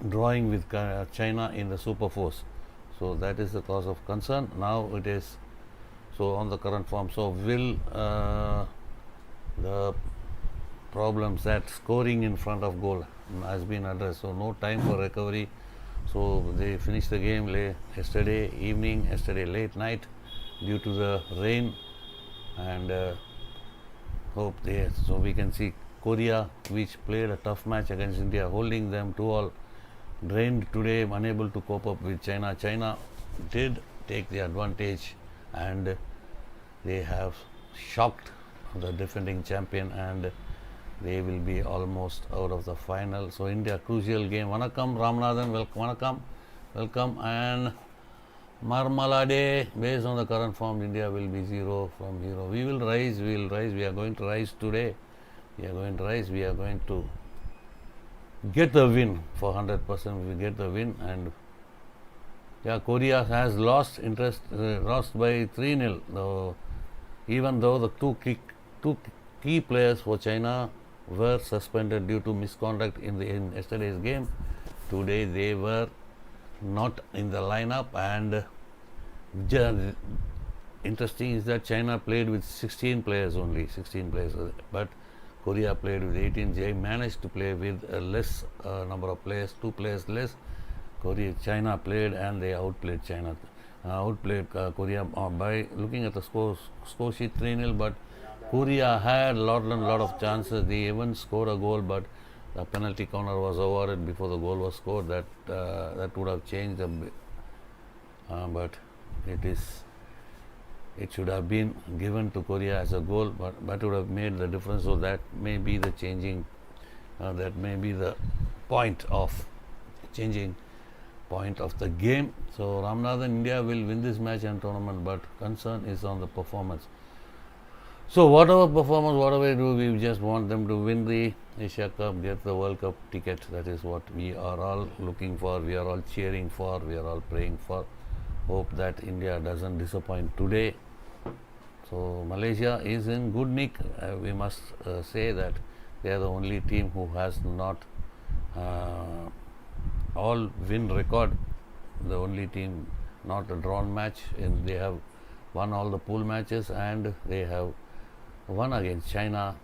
drawing with China in the Super Force. So that is the cause of concern. Now it is so on the current form. So will the problems that scoring in front of goal has been addressed. So no time for recovery. So they finished the game yesterday evening, yesterday late night due to the rain, and so we can see Korea, which played a tough match against India, holding them 2-all, drained today, unable to cope up with China. China did take the advantage, and they have shocked the defending champion, and they will be almost out of the final. So India, crucial game. Vanakkam Ramanathan, welcome, and Marmalade. Based on the current form, India will be 0 from 0. We will rise. We are going to rise today. We are going to get the win for 100%. We get the win, and Korea has lost by 3-0. Even though the two key players for China were suspended due to misconduct in yesterday's game, today they were not in the lineup. And interesting is that China played with 16 players, but Korea played with 18. They managed to play with a less number of players, 2 players less. China played, and they outplayed Korea by looking at the score sheet 3-0. But Korea had a lot of chances. They even scored a goal, but the penalty corner was awarded before the goal was scored. That would have changed a bit, but it should have been given to Korea as a goal, but that would have made the difference. So that may be the point of the game. So Ramanathan, India will win this match and tournament, but concern is on the performance. So whatever we do, we just want them to win the Asia Cup, get the World Cup ticket. That is what we are all looking for, we are all cheering for, we are all praying for. Hope that India doesn't disappoint today. So Malaysia is in good nick. We must say that they are the only team who has not all win record, the only team not a drawn match, and they have won all the pool matches, and they have won against China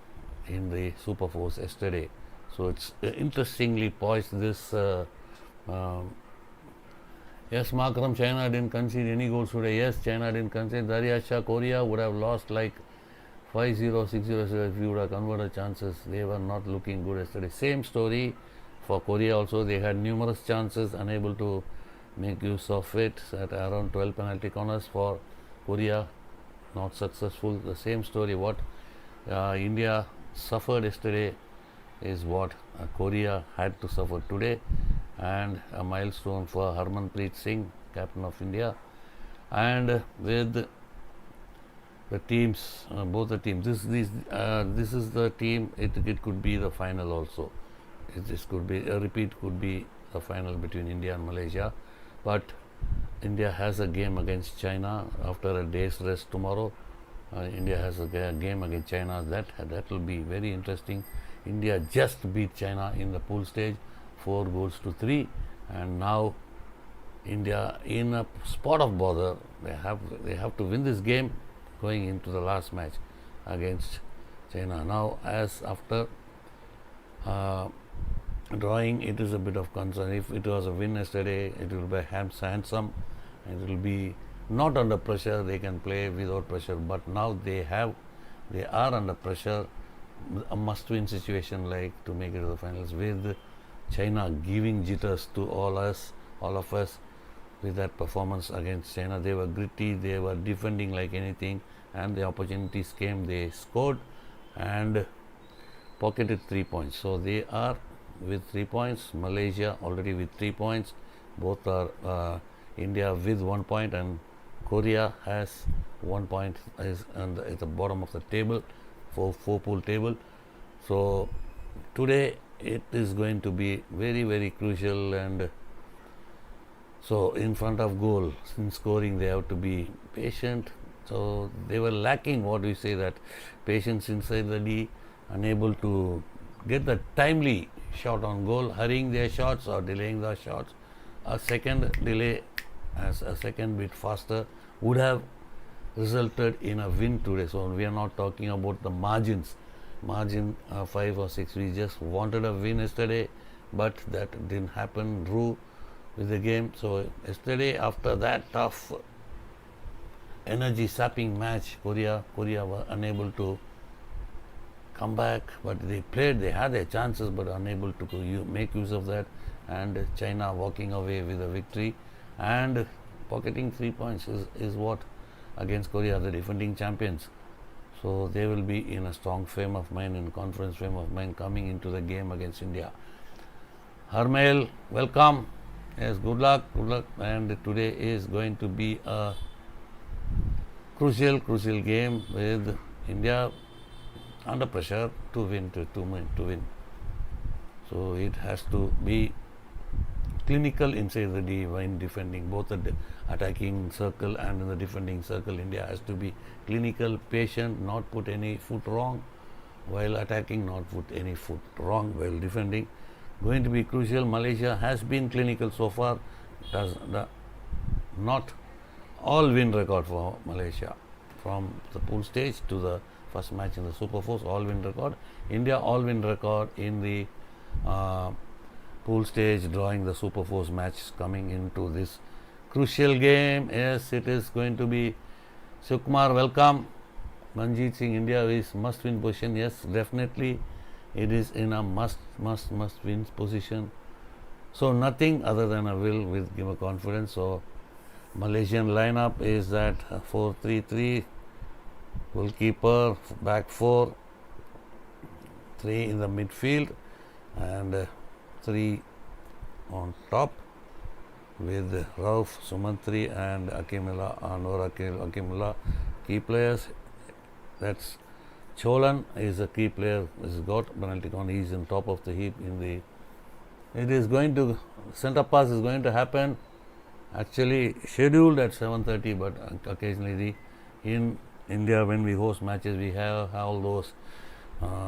in the Super Force yesterday. So it's interestingly poised this. Yes, Makram, China didn't concede any goals today. Yes, China didn't concede. Dariasha, Korea would have lost like 5-0, 6-0 if you would have converted chances. They were not looking good yesterday. Same story for Korea also. They had numerous chances, unable to make use of it. At around 12 penalty corners for Korea, not successful. The same story what India suffered yesterday is what Korea had to suffer today, and a milestone for Harmanpreet Singh, captain of India. And with the teams, both the teams, this is the team. It could be the final also. This could be a repeat, could be the final between India and Malaysia. But India has a game against China after a day's rest tomorrow. India has a game against China. That will be very interesting. India just beat China in the pool stage, 4-3, and now India in a spot of bother. They have to win this game going into the last match against China. Now, as after drawing, it is a bit of concern. If it was a win yesterday, it will be handsome, and it will be not under pressure. They can play without pressure, but now they are under pressure. A must-win situation, like to make it to the finals, with China giving jitters to all of us with that performance against China. They were gritty, they were defending like anything, and the opportunities came, they scored and pocketed 3 points. So they are with 3 points, Malaysia already with 3 points, both are India with 1 point, and Korea has 1 point, is at the bottom of the table, four pool table. So today it is going to be very, very crucial, and so in front of goal, in scoring, they have to be patient. So they were lacking, what patience inside the D, unable to get the timely shot on goal, hurrying their shots or delaying the shots. A second delay, as a second bit faster, would have resulted in a win today. So we are not talking about the margin 5 or 6. We just wanted a win yesterday, but that didn't happen. Drew with the game. So yesterday, after that tough, energy sapping match, Korea were unable to come back, but they had their chances, but unable to make use of that. And China walking away with a victory and pocketing 3 points is what against Korea, the defending champions. So they will be in a strong frame of mind, in conference frame of mind, coming into the game against India. Harmail, welcome. Yes, good luck. And today is going to be a crucial game with India under pressure to win. So it has to be clinical inside the when defending, both the attacking circle and in the defending circle. India has to be clinical, patient, not put any foot wrong while attacking, not put any foot wrong while defending. Going to be crucial. Malaysia has been clinical so far. Does not all win record for Malaysia from the pool stage to the first match in the Super Fours, all win record. India all win record in the pool stage, drawing the Super Fours match coming into this crucial game. Yes, it is going to be. Sukumar, welcome. Manjeet Singh, India is must win position. Yes, definitely it is in a must win position. So nothing other than a will will give a confidence. So Malaysian lineup is that 4-3-3, goalkeeper, back 4, 3 in the midfield, and 3 on top with Rauf, Sumantri and Akimullah, Anwar Akimullah, key players. That's Cholan is a key player, has got penalty corner, he is on top of the heap it is going to, centre pass is going to happen, actually scheduled at 7:30, but occasionally in India when we host matches we have all those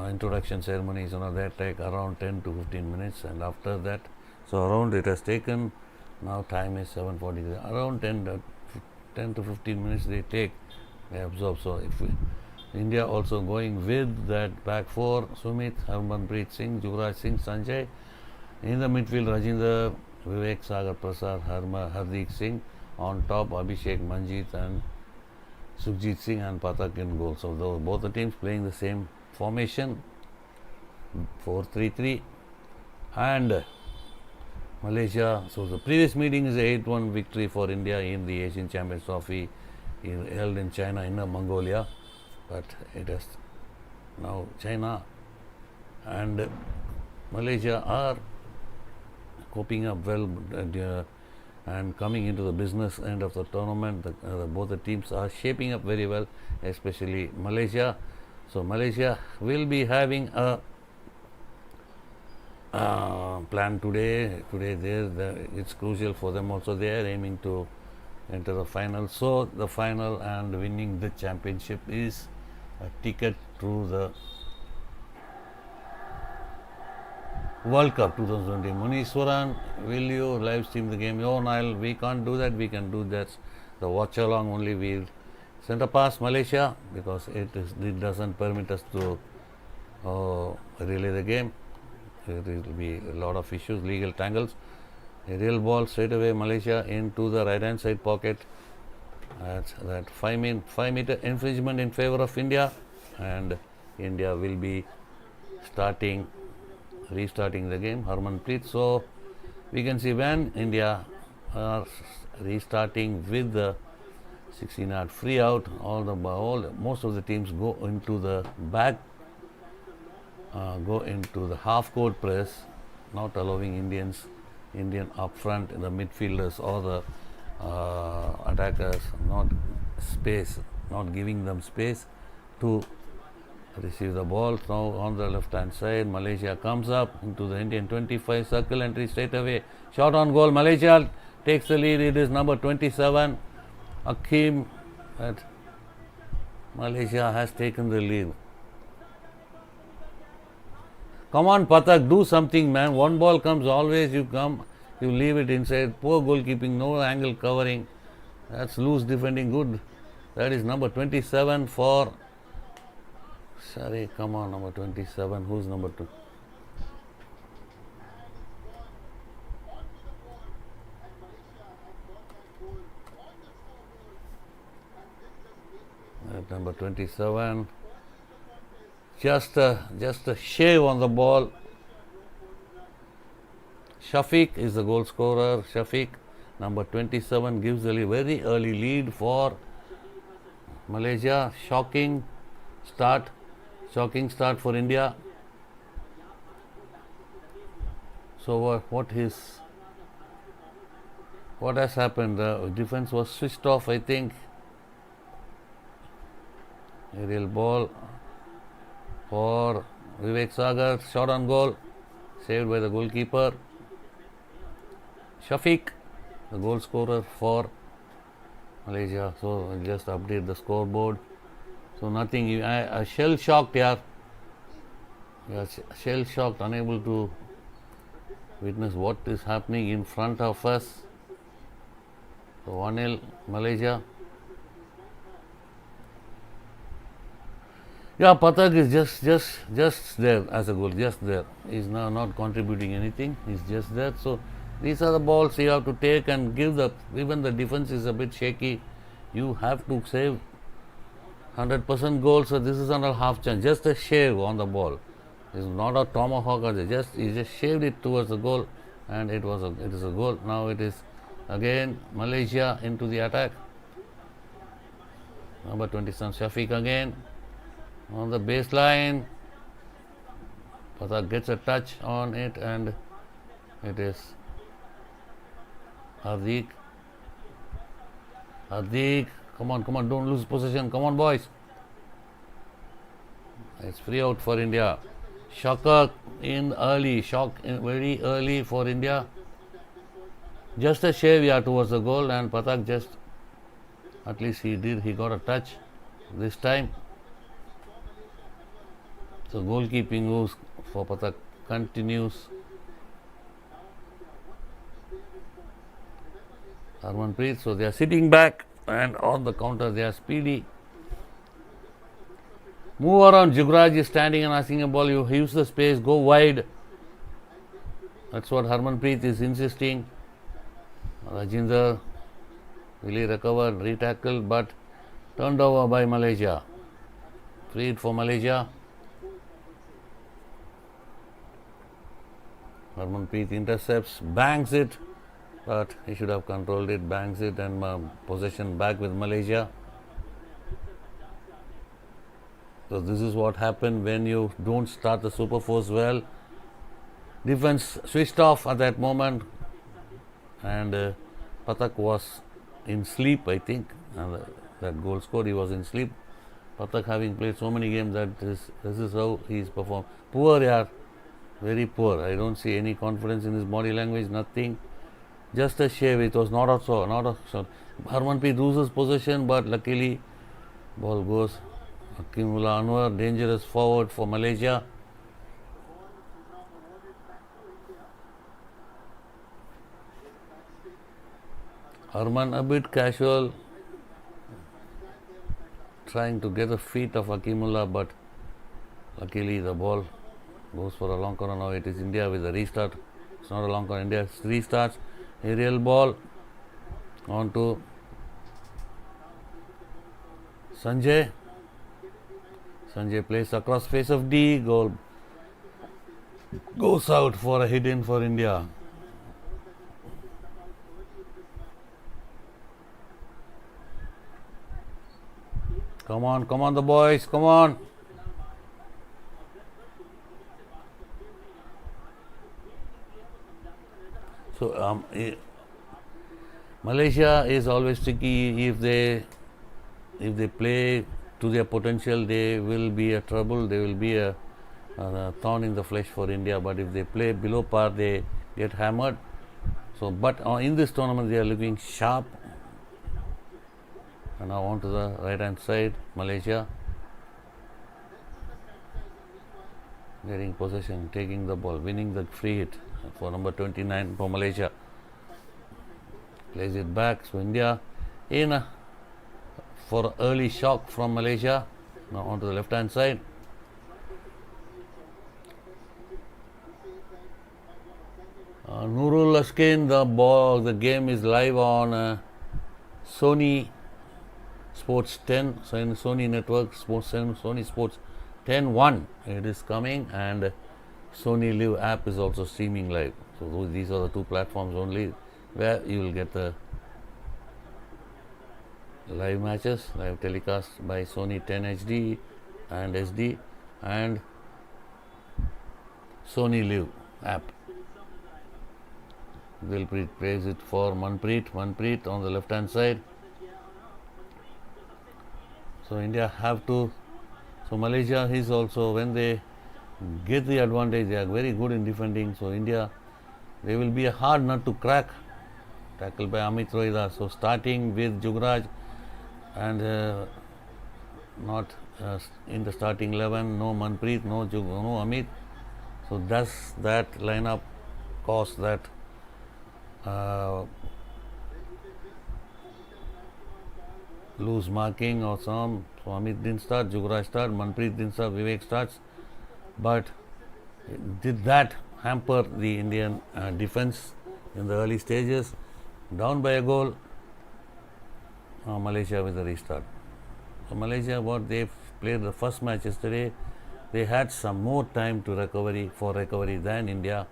introduction ceremonies, that take around 10 to 15 minutes, and after that, so around it has taken, now time is 7:43, around 10 to 15 minutes they absorb. So if India also going with that back 4, Sumit, Harmanpreet Singh, Yuvraj Singh, Sanjay, in the midfield Rajinder, Vivek, Sagar Prasad, Hardik Singh, on top Abhishek, Manjeet and Sukhjit Singh and Pathak in goal. So both the teams playing the same formation, 4-3-3, and Malaysia. So the previous meeting is a 8-1 victory for India in the Asian Champions Trophy held in China, Inner Mongolia, but it has now China and Malaysia are coping up well and coming into the business end of the tournament. Both the teams are shaping up very well, especially Malaysia. So Malaysia will be having a plan today. It's crucial for them also. They are aiming to enter the final. So the final and winning the championship is a ticket to the World Cup 2020. Muneeswaran, will you live stream the game? Oh, Nile, we can't do that. We can do that. The watch along only. We'll center pass Malaysia because it doesn't permit us to relay the game. There will be a lot of issues, legal tangles. A real ball straight away Malaysia into the right hand side pocket. That's that 5 meter infringement in favor of India, and India will be restarting the game. Harmanpreet. So we can see when India are restarting with the 16-yard free out, most of the teams go into the half court press, not allowing Indian up front, the midfielders or the attackers, not giving them space to receive the ball. Now on the left hand side, Malaysia comes up into the Indian 25 circle entry straight away. Shot on goal. Malaysia takes the lead. It is number 27, Akim. That Malaysia has taken the lead. Come on, Patak, do something, man. One ball comes, always you come, you leave it inside. Poor goalkeeping, no angle covering. That's loose defending, good. That is number 27 for. Sorry, come on, number 27. Who's number 2? Number 27. Just a shave on the ball. Shafiq is the goal scorer. Shafiq, number 27, gives a very early lead for Malaysia. Shocking start for India. So what has happened? The defense was switched off, I think. Aerial ball for Vivek Sagar, shot on goal, saved by the goalkeeper. Shafiq, the goal scorer for Malaysia. So I'll just update the scoreboard. So nothing, I shell shocked, shell shocked, unable to witness what is happening in front of us. So 1-0 Malaysia. Yeah, Patak is just there as a goal, just there. He's now not contributing anything. He's just there. So these are the balls you have to take and give the. Even the defense is a bit shaky. You have to save 100% goal. So this is another half chance. Just a shave on the ball. It's not a tomahawk. He just shaved it towards the goal, and it is a goal. Now it is again Malaysia into the attack. Number 27 Shafiq again. On the baseline, Patak gets a touch on it, and it is Hardik. Come on, don't lose possession. Come on, boys. It's free out for India. Shocker very early for India. Just a shave towards the goal, and Patak just, at least he got a touch this time. So goalkeeping moves for Patak continues. Harmanpreet, so they are sitting back, and on the counter they are speedy. Move around. Jugraj is standing and asking a ball. You use the space, go wide. That's what Harmanpreet is insisting. Rajinder, will he recover, retackled, but turned over by Malaysia. Freed for Malaysia. Harmanpreet intercepts, bangs it, but he should have controlled it, bangs it, and possession back with Malaysia. So this is what happened when you don't start the super force well. Defense switched off at that moment, and Patak was in sleep, I think, and that goal scored, he was in sleep. Patak, having played so many games, this is how he's performed. Poor, very poor. I don't see any confidence in his body language, nothing. Just a shave. It was not a shot. Harmanpreet loses possession, but luckily ball goes. Hakimullah Anwar, dangerous forward for Malaysia. Harman a bit casual, trying to get the feet of Hakimullah, but luckily the ball goes for a long corner. Now it is India with a restart. It's not a long corner. India restarts. Aerial ball on to Sanjay. Sanjay plays across face of D. Goal goes out for a hit-in for India. Come on, the boys. Come on. So Malaysia is always tricky. If they play to their potential, they will be a trouble. They will be a thorn in the flesh for India. But if they play below par, they get hammered. So, but in this tournament, they are looking sharp. And now on to the right hand side, Malaysia. getting possession, taking the ball, winning the free hit for number 29 for Malaysia. Plays it back. So India in for early shock from Malaysia. Now onto the left hand side. Nurul Askin, the game is live on Sony Sports 10, Sony Network Sports 10, Sony Sports 10.1. It is coming, and Sony Live app is also streaming live. So these are the two platforms only where you will get the live matches, live telecast by Sony 10 HD and SD and Sony Live app. Dilpreet plays it for Manpreet on the left hand side. So India have to, so Malaysia is also, when they get the advantage, they are very good in defending. So India, they will be a hard nut to crack. Tackled by Amit Rohida. So starting with Jugraj and not in the starting 11, no Manpreet, no Amit. So does that lineup cause that loose marking or some? So Amit didn't start, Jugraj started, Manpreet didn't start, Vivek starts. But did that hamper the Indian defense in the early stages? Down by a goal, Malaysia with a restart. So Malaysia, what they played the first match yesterday, they had some more time to recovery than India.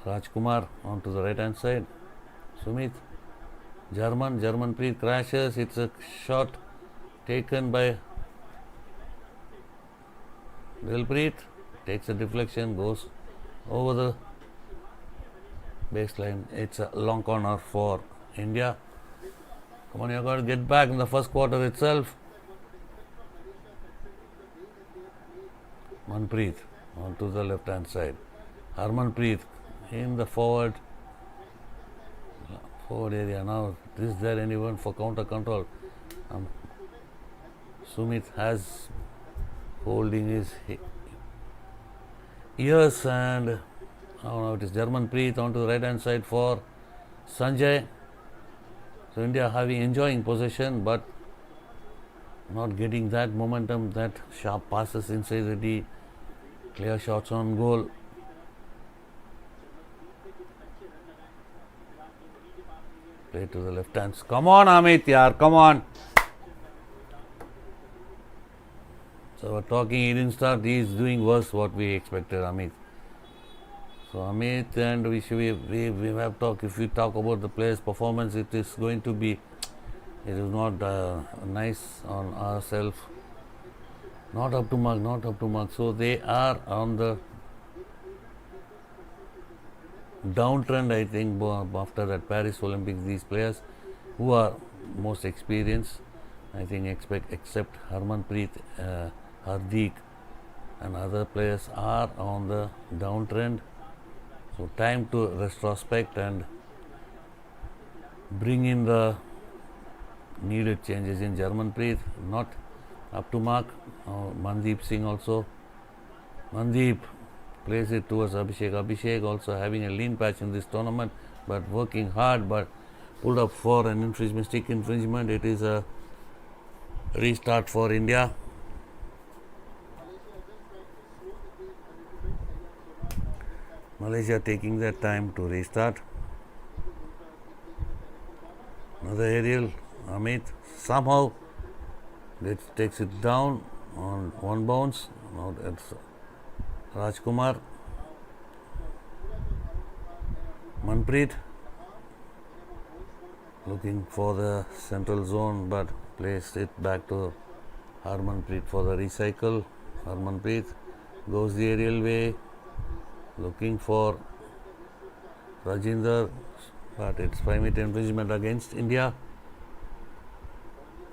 Rajkumar onto the right hand side. Sumit, Germanpreet crashes. It's a shot taken by Dilpreet. Takes a deflection, goes over the baseline. It's a long corner for India. Come on, you got to get back in the first quarter itself. Manpreet onto the left hand side. Harmanpreet in the forward area. Now, is there anyone for counter control? Sumit has holding his ears, and now it is Germanpreet onto the right hand side for Sanjay. So India enjoying possession, but not getting that momentum, that sharp passes inside the D, clear shots on goal. Play to the left hands. Come on, Amit, yaar, come on. So we're talking, he didn't start, he is doing worse what we expected, Amit. So Amit, and we have talked, if we talk about the players' performance, it is going to be, it is not nice on ourselves. Not up to mark. So they are on the downtrend, I think, after that Paris Olympics. These players who are most experienced, I think, except Harmanpreet, Hardik and other players are on the downtrend. So time to retrospect and bring in the needed changes in Germanpreet, not up to mark. Mandeep Singh also. Mandeep plays it towards Abhishek. Abhishek also having a lean patch in this tournament, but working hard, but pulled up for an stick infringement. It is a restart for India. Malaysia taking their time to restart. Another aerial. Amit somehow takes it down on one bounce. Now that's Rajkumar. Manpreet looking for the central zone, but placed it back to Harmanpreet for the recycle. Harmanpreet goes the aerial way, looking for Rajinder, but it's 5-meter infringement against India.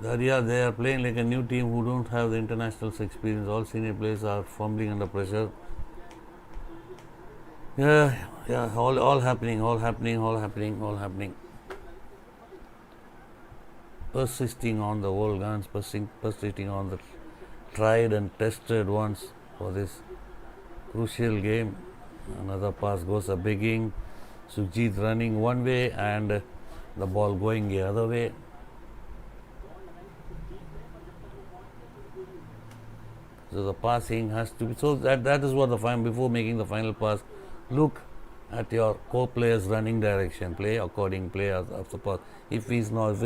Daria, they are playing like a new team who don't have the international experience. All senior players are fumbling under pressure. All happening. Persisting on the old guns, persisting on the tried and tested ones for this crucial game. Another pass goes a begging. Sukhjit running one way and the ball going the other way. So the passing has to be, so that is what the final, before making the final pass, look at your co-player's running direction, play according, play of the pass. If he's not,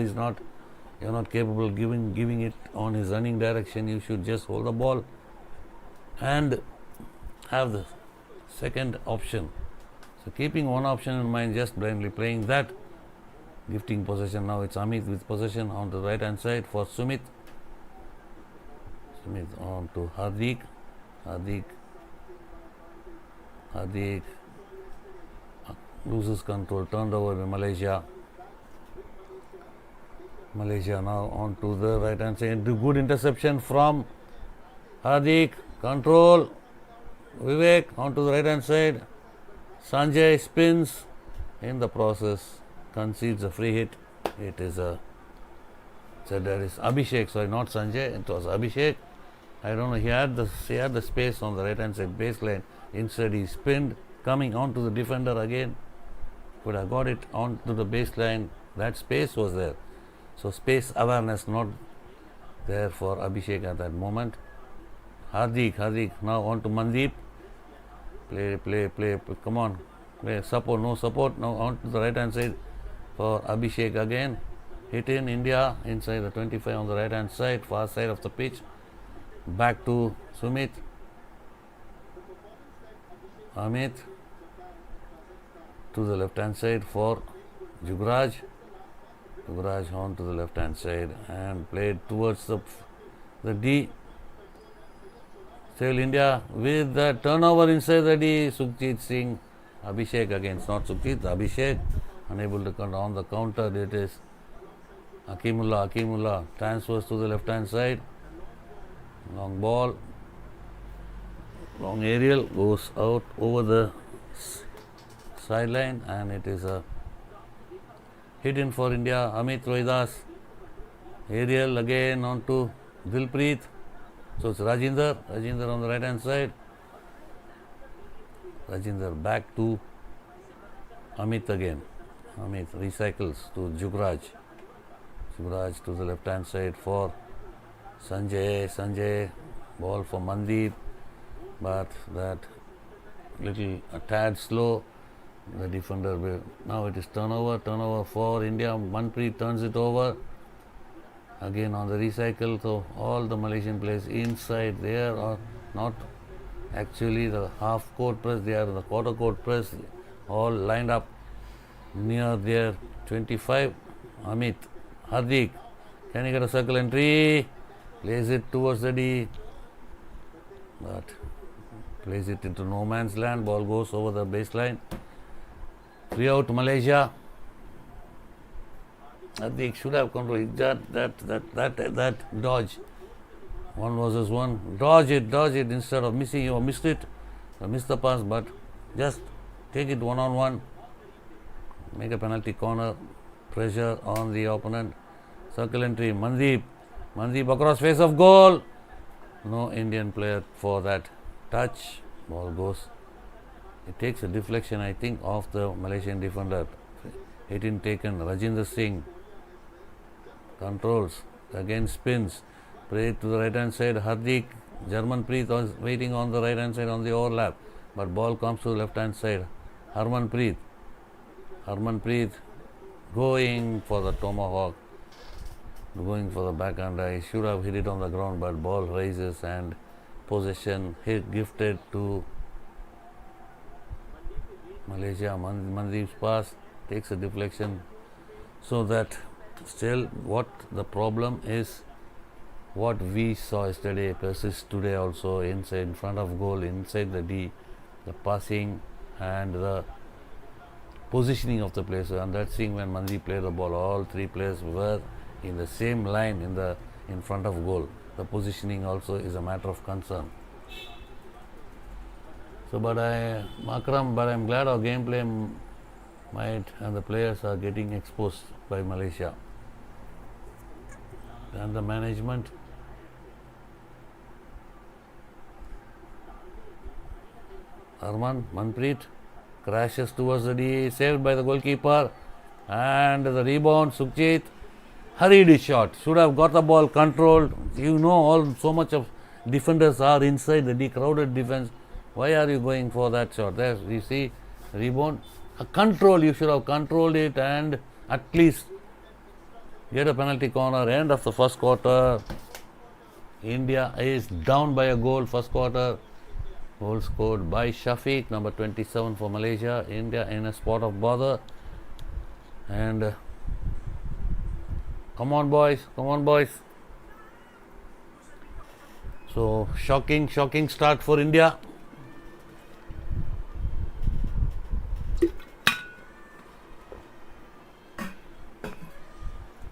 you're not capable of giving it on his running direction, you should just hold the ball and have the second option. So keeping one option in mind, just blindly playing that, gifting possession. Now it's Amit with possession on the right hand side for Sumit. Sumit on to Hardik. Hardik loses control, turned over by Malaysia. Malaysia now on to the right hand side. Good interception from Hardik. Control. Vivek on to the right hand side. Sanjay spins. In the process, concedes a free hit. It is a. So there is Abhishek. Sorry, not Sanjay. It was Abhishek. I don't know. He had the space on the right hand side baseline. Instead, he spinned, coming onto the defender again. Could have got it onto the baseline. That space was there. So space awareness not there for Abhishek at that moment. Hardik now on to Mandeep. Play. Come on. Play. Support, no support. Now on to the right hand side for Abhishek again. Hit in India inside the 25 on the right hand side, far side of the pitch. Back to Sumit. Amit to the left hand side for Jugraj. Jugraj on to the left hand side and played towards the D. Still India with the turnover inside the D. Sukhjit Singh. Abhishek against not Sukhjit. Abhishek unable to come on the counter. It is Hakimullah transfers to the left hand side. Long ball. Long aerial goes out over the sideline and it is a hit in for India. Amit Rohidas. Aerial again on to Dilpreet. So it's Rajinder on the right hand side. Rajinder back to Amit again. Amit recycles to Jugraj. Jugraj to the left hand side for Sanjay. Ball for Mandeep. But that little a tad slow. The defender will. Now it is turnover for India. Manpreet turns it over. Again on the recycle. So all the Malaysian players inside there are not actually the half court press, they are the quarter court press, all lined up near their 25. Amit, Hardik, can he get a circle entry? Plays it towards the D, but plays it into no man's land. Ball goes over the baseline. 3 out Malaysia. Hardik should have control. That dodge. 1 versus 1. Dodge it instead of missing. You missed it. You missed the pass, but just take it 1-on-1. Make a penalty corner. Pressure on the opponent. Circle entry. Mandeep across face of goal. No Indian player for that touch. Ball goes. It takes a deflection, I think, of the Malaysian defender. Hit in taken. Rajinder Singh controls. Again spins. Played to the right hand side. Hardik. Jarmanpreet was waiting on the right hand side on the overlap. But ball comes to the left hand side. Harmanpreet going for the tomahawk. Going for the backhand. He should have hit it on the ground, but ball rises and possession gifted to Malaysia. Mandeep's pass takes a deflection. So that still what the problem is, what we saw yesterday persists today also inside, in front of goal, inside the D, the passing and the positioning of the players. And that's seeing when Mandeep played the ball, all three players were in the same line in front of goal. The positioning also is a matter of concern. So, but I'm glad our gameplay and the players are getting exposed by Malaysia. And the management. Manpreet crashes towards the D, saved by the goalkeeper, and the rebound, Sukhjit hurried his shot, should have got the ball controlled. So much of defenders are inside the D, crowded defense. Why are you going for that shot? There we see rebound, a control, you should have controlled it and at least get a penalty corner. End of the first quarter. India is down by a goal. First quarter, goal scored by Shafiq, number 27 for Malaysia. India in a spot of bother. And come on boys. So shocking start for India.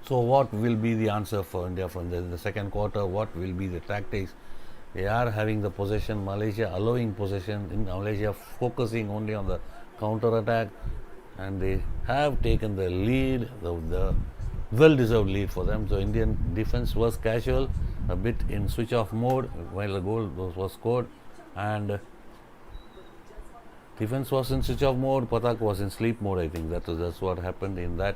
So what will be the answer for India from the second quarter? What will be the tactics? They are having the possession, Malaysia allowing possession, in Malaysia focusing only on the counter attack, and they have taken the lead, the well-deserved lead for them. So Indian defense was casual, a bit in switch-off mode while the goal was scored, and defense was in switch-off mode, Patak was in sleep mode. I think that's what happened in that.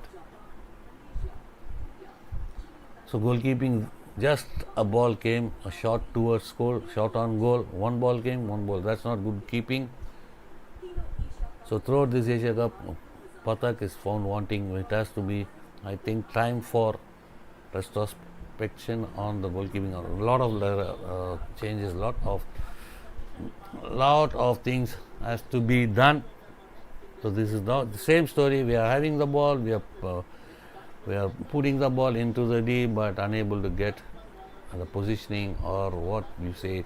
So goalkeeping, just a ball came, a shot towards score, shot on goal, one ball came, one ball. That's not good keeping. So throughout this Asia Cup, Patak is found wanting. It has to be, I think, time for retrospection on the goalkeeping. A lot of changes, lot of things has to be done. So this is not the same story. We are having the ball, we are putting the ball into the D, but unable to get the positioning, or what you say,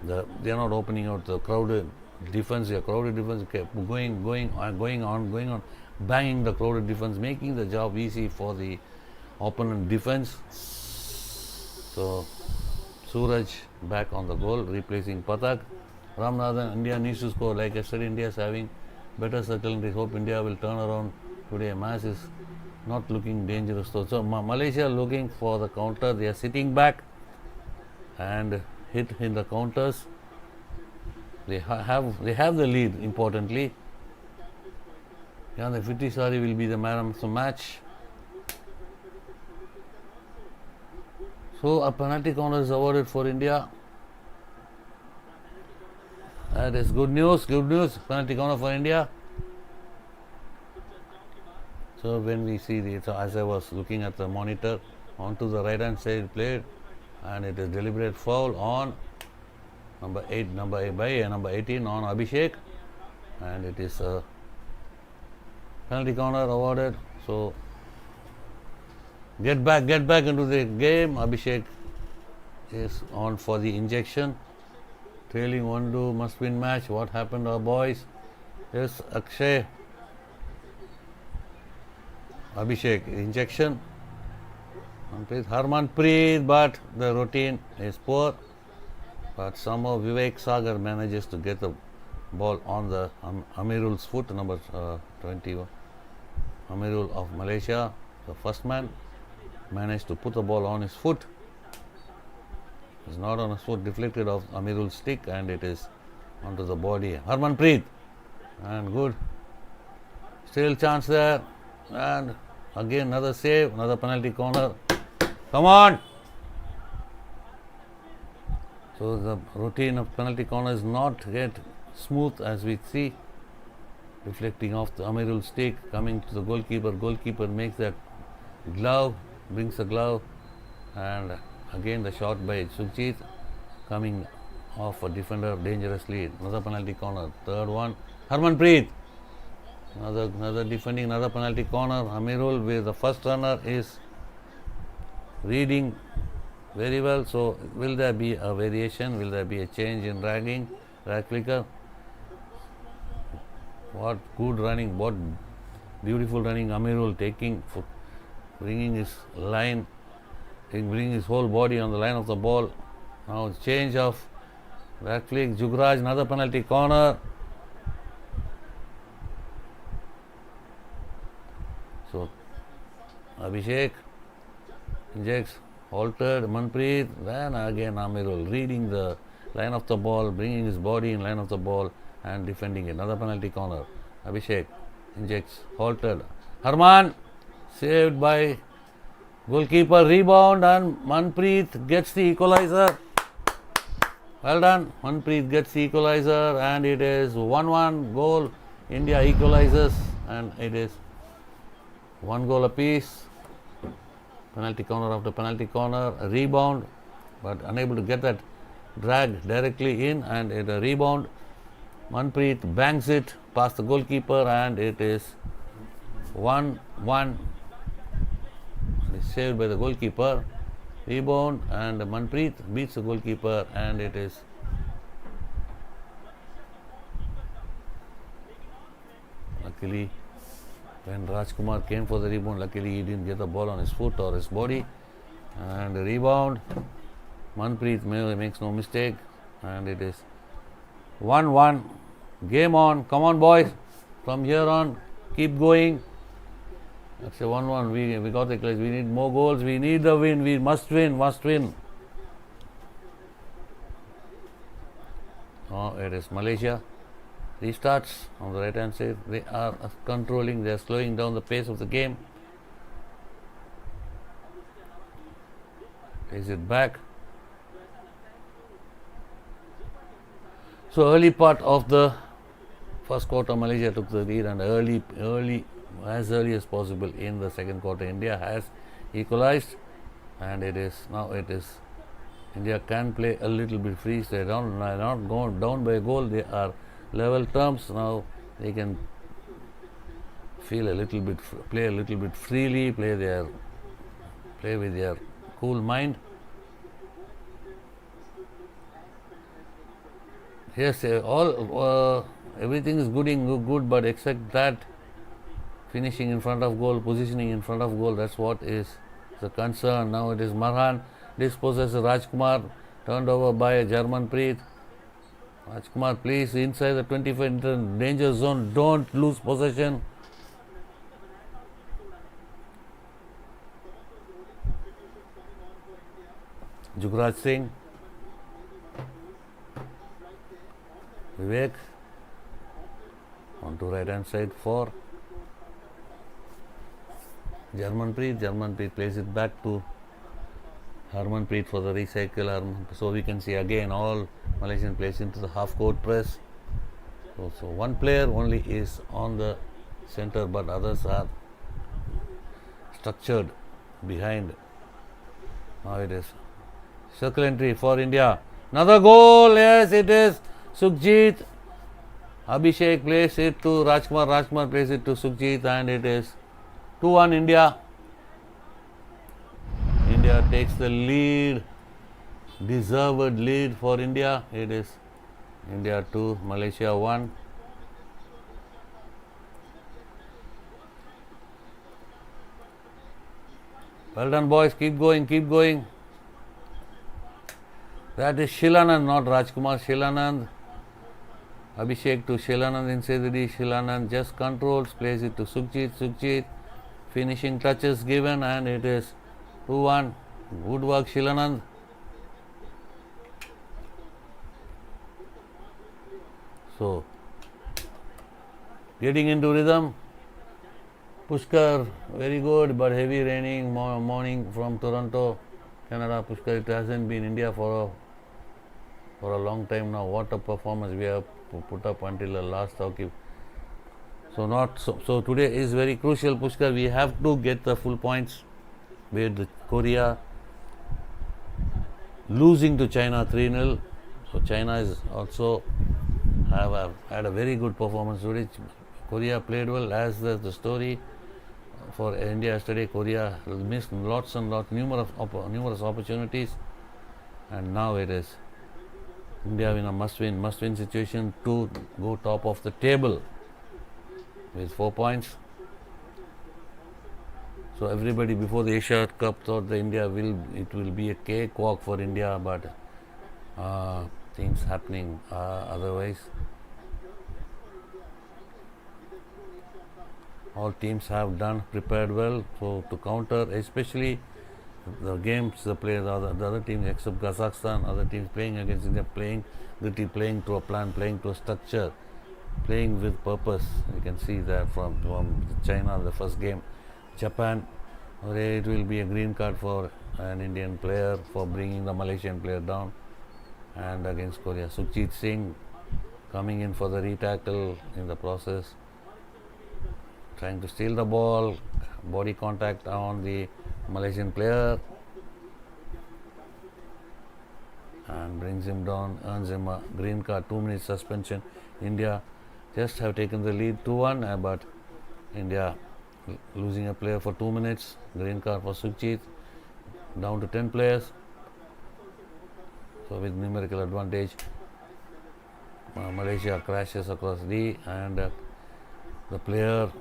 they are not opening out the crowded defense. Kept going on, banging the crowded defense, making the job easy for the opponent defense. So Suraj back on the goal, replacing Patak. Ramanathan, India needs to score. Like I said, India is having better certainty. Hope India will turn around today. Match is not looking dangerous though. So Malaysia looking for the counter. They are sitting back and hit in the counters. They have the lead. Importantly, the Fitisari will be the man of the match. So a penalty corner is awarded for India. That is good news. Penalty corner for India. So when we see as I was looking at the monitor, onto the right hand side played, and it is deliberate foul on number 18 on Abhishek, and it is a penalty corner awarded. So get back into the game. Abhishek is on for the injection. Trailing 1-2, must win match. What happened to our boys? Yes, Akshay. Abhishek, injection. Harmanpreet, but the routine is poor. But somehow Vivek Sagar manages to get the ball on the Amirul's foot, number 21. Amirul of Malaysia, the first man, managed to put the ball on his foot. It's not on his foot, deflected off Amirul's stick, and it is onto the body. Harmanpreet, and good. Still chance there. And again another save, another penalty corner. Come on! So the routine of penalty corner is not yet smooth, as we see. Deflecting off the Amirul stick, coming to the goalkeeper. Goalkeeper makes that glove, brings the glove, and again the shot by Sukhjit, coming off a defender dangerously. Another penalty corner. Third one. Harmanpreet. Another defending, another penalty corner. Amirul, where the first runner is reading very well. So will there be a variation? Will there be a change in rag flicker? What good running, what beautiful running. Amirul bringing his line, bringing his whole body on the line of the ball. Now change of rag flick. Jugraj, another penalty corner. So Abhishek injects, altered Manpreet, then again Amirul reading the line of the ball, bringing his body in line of the ball, and defending it. Another penalty corner. Abhishek injects, halted. Harman saved by goalkeeper, rebound, and Manpreet gets the equalizer. Well done. Manpreet gets the equalizer, and it is 1-1 goal. India equalizes, and it is 1 goal apiece. Penalty corner after penalty corner, a rebound, but unable to get that drag directly in, and it a rebound. Manpreet bangs it past the goalkeeper, and it is 1-1. It is saved by the goalkeeper. Rebound, and Manpreet beats the goalkeeper, and it is luckily when Rajkumar came for the rebound, luckily he didn't get the ball on his foot or his body, and the rebound. Manpreet makes no mistake, and it is 1-1. Game on. Come on, boys. From here on, keep going. That's a 1-1. We got the place. We need more goals. We need the win. We must win. Must win. Oh, it is Malaysia. Restarts on the right hand side. They are controlling. They are slowing down the pace of the game. Plays it back. So early part of the first quarter, Malaysia took the lead, and as early as possible in the second quarter, India has equalized, and India can play a little bit free. They are not going down by a goal. They are level terms now. They can play a little bit freely, play with their cool mind. Yes, everything is good, but except that finishing in front of goal, positioning in front of goal, that's what is the concern. Now it is Marhan, disposes Rajkumar, turned over by Jarmanpreet. Rajkumar, please, inside the 25 danger zone, don't lose possession. Jugraj Singh, Vivek, on to right hand side for Jarmanpreet. Jarmanpreet plays it back to Harmanpreet for the recycle. So we can see again all Malaysian plays into the half court press. So one player only is on the center, but others are structured behind. Now it is circle entry for India. Another goal. Yes, it is Sukhjit. Abhishek plays it to Rajkumar. Rajkumar plays it to Sukhjit, and it is 2-1 India. India takes the lead, deserved lead for India. It is India 2, Malaysia 1. Well done, boys. Keep going, keep going. That is Shilanand, not Rajkumar. Shilanand. Abhishek to Shilanand inside the D. Shilanand just controls, plays it to Sukhjit. Sukhjit, finishing touches given, and it is 2-1. Good work, Shilanand. So, getting into rhythm. Pushkar, very good, but heavy raining morning from Toronto, Canada. Pushkar, it hasn't been India for a long time now. What a performance we have put up until the last hockey. So today is very crucial, Pushkar. We have to get the full points with Korea losing to China 3-0. So China is also had a very good performance today. Korea played well, as the story for India yesterday. Korea missed lots and lots, numerous opportunities, and now it is India in a must-win situation to go top of the table with 4 points. So everybody before the Asia Cup thought that it will be a cakewalk for India, but things happening otherwise. All teams have prepared well, so to counter, especially the games the other teams except Kazakhstan, other teams playing against India, playing to a plan, playing to a structure, playing with purpose. You can see that from China, the first game. Japan, it will be a green card for an Indian player for bringing the Malaysian player down. And against Korea, Sukhjit Singh coming in for the retackle in the process, trying to steal the ball, body contact on the Malaysian player and brings him down, earns him a green card, 2 minutes suspension. India just have taken the lead 2-1, but India losing a player for 2 minutes, green card for Sukhjit, down to 10 players. So with numerical advantage, Malaysia crashes across D and the player,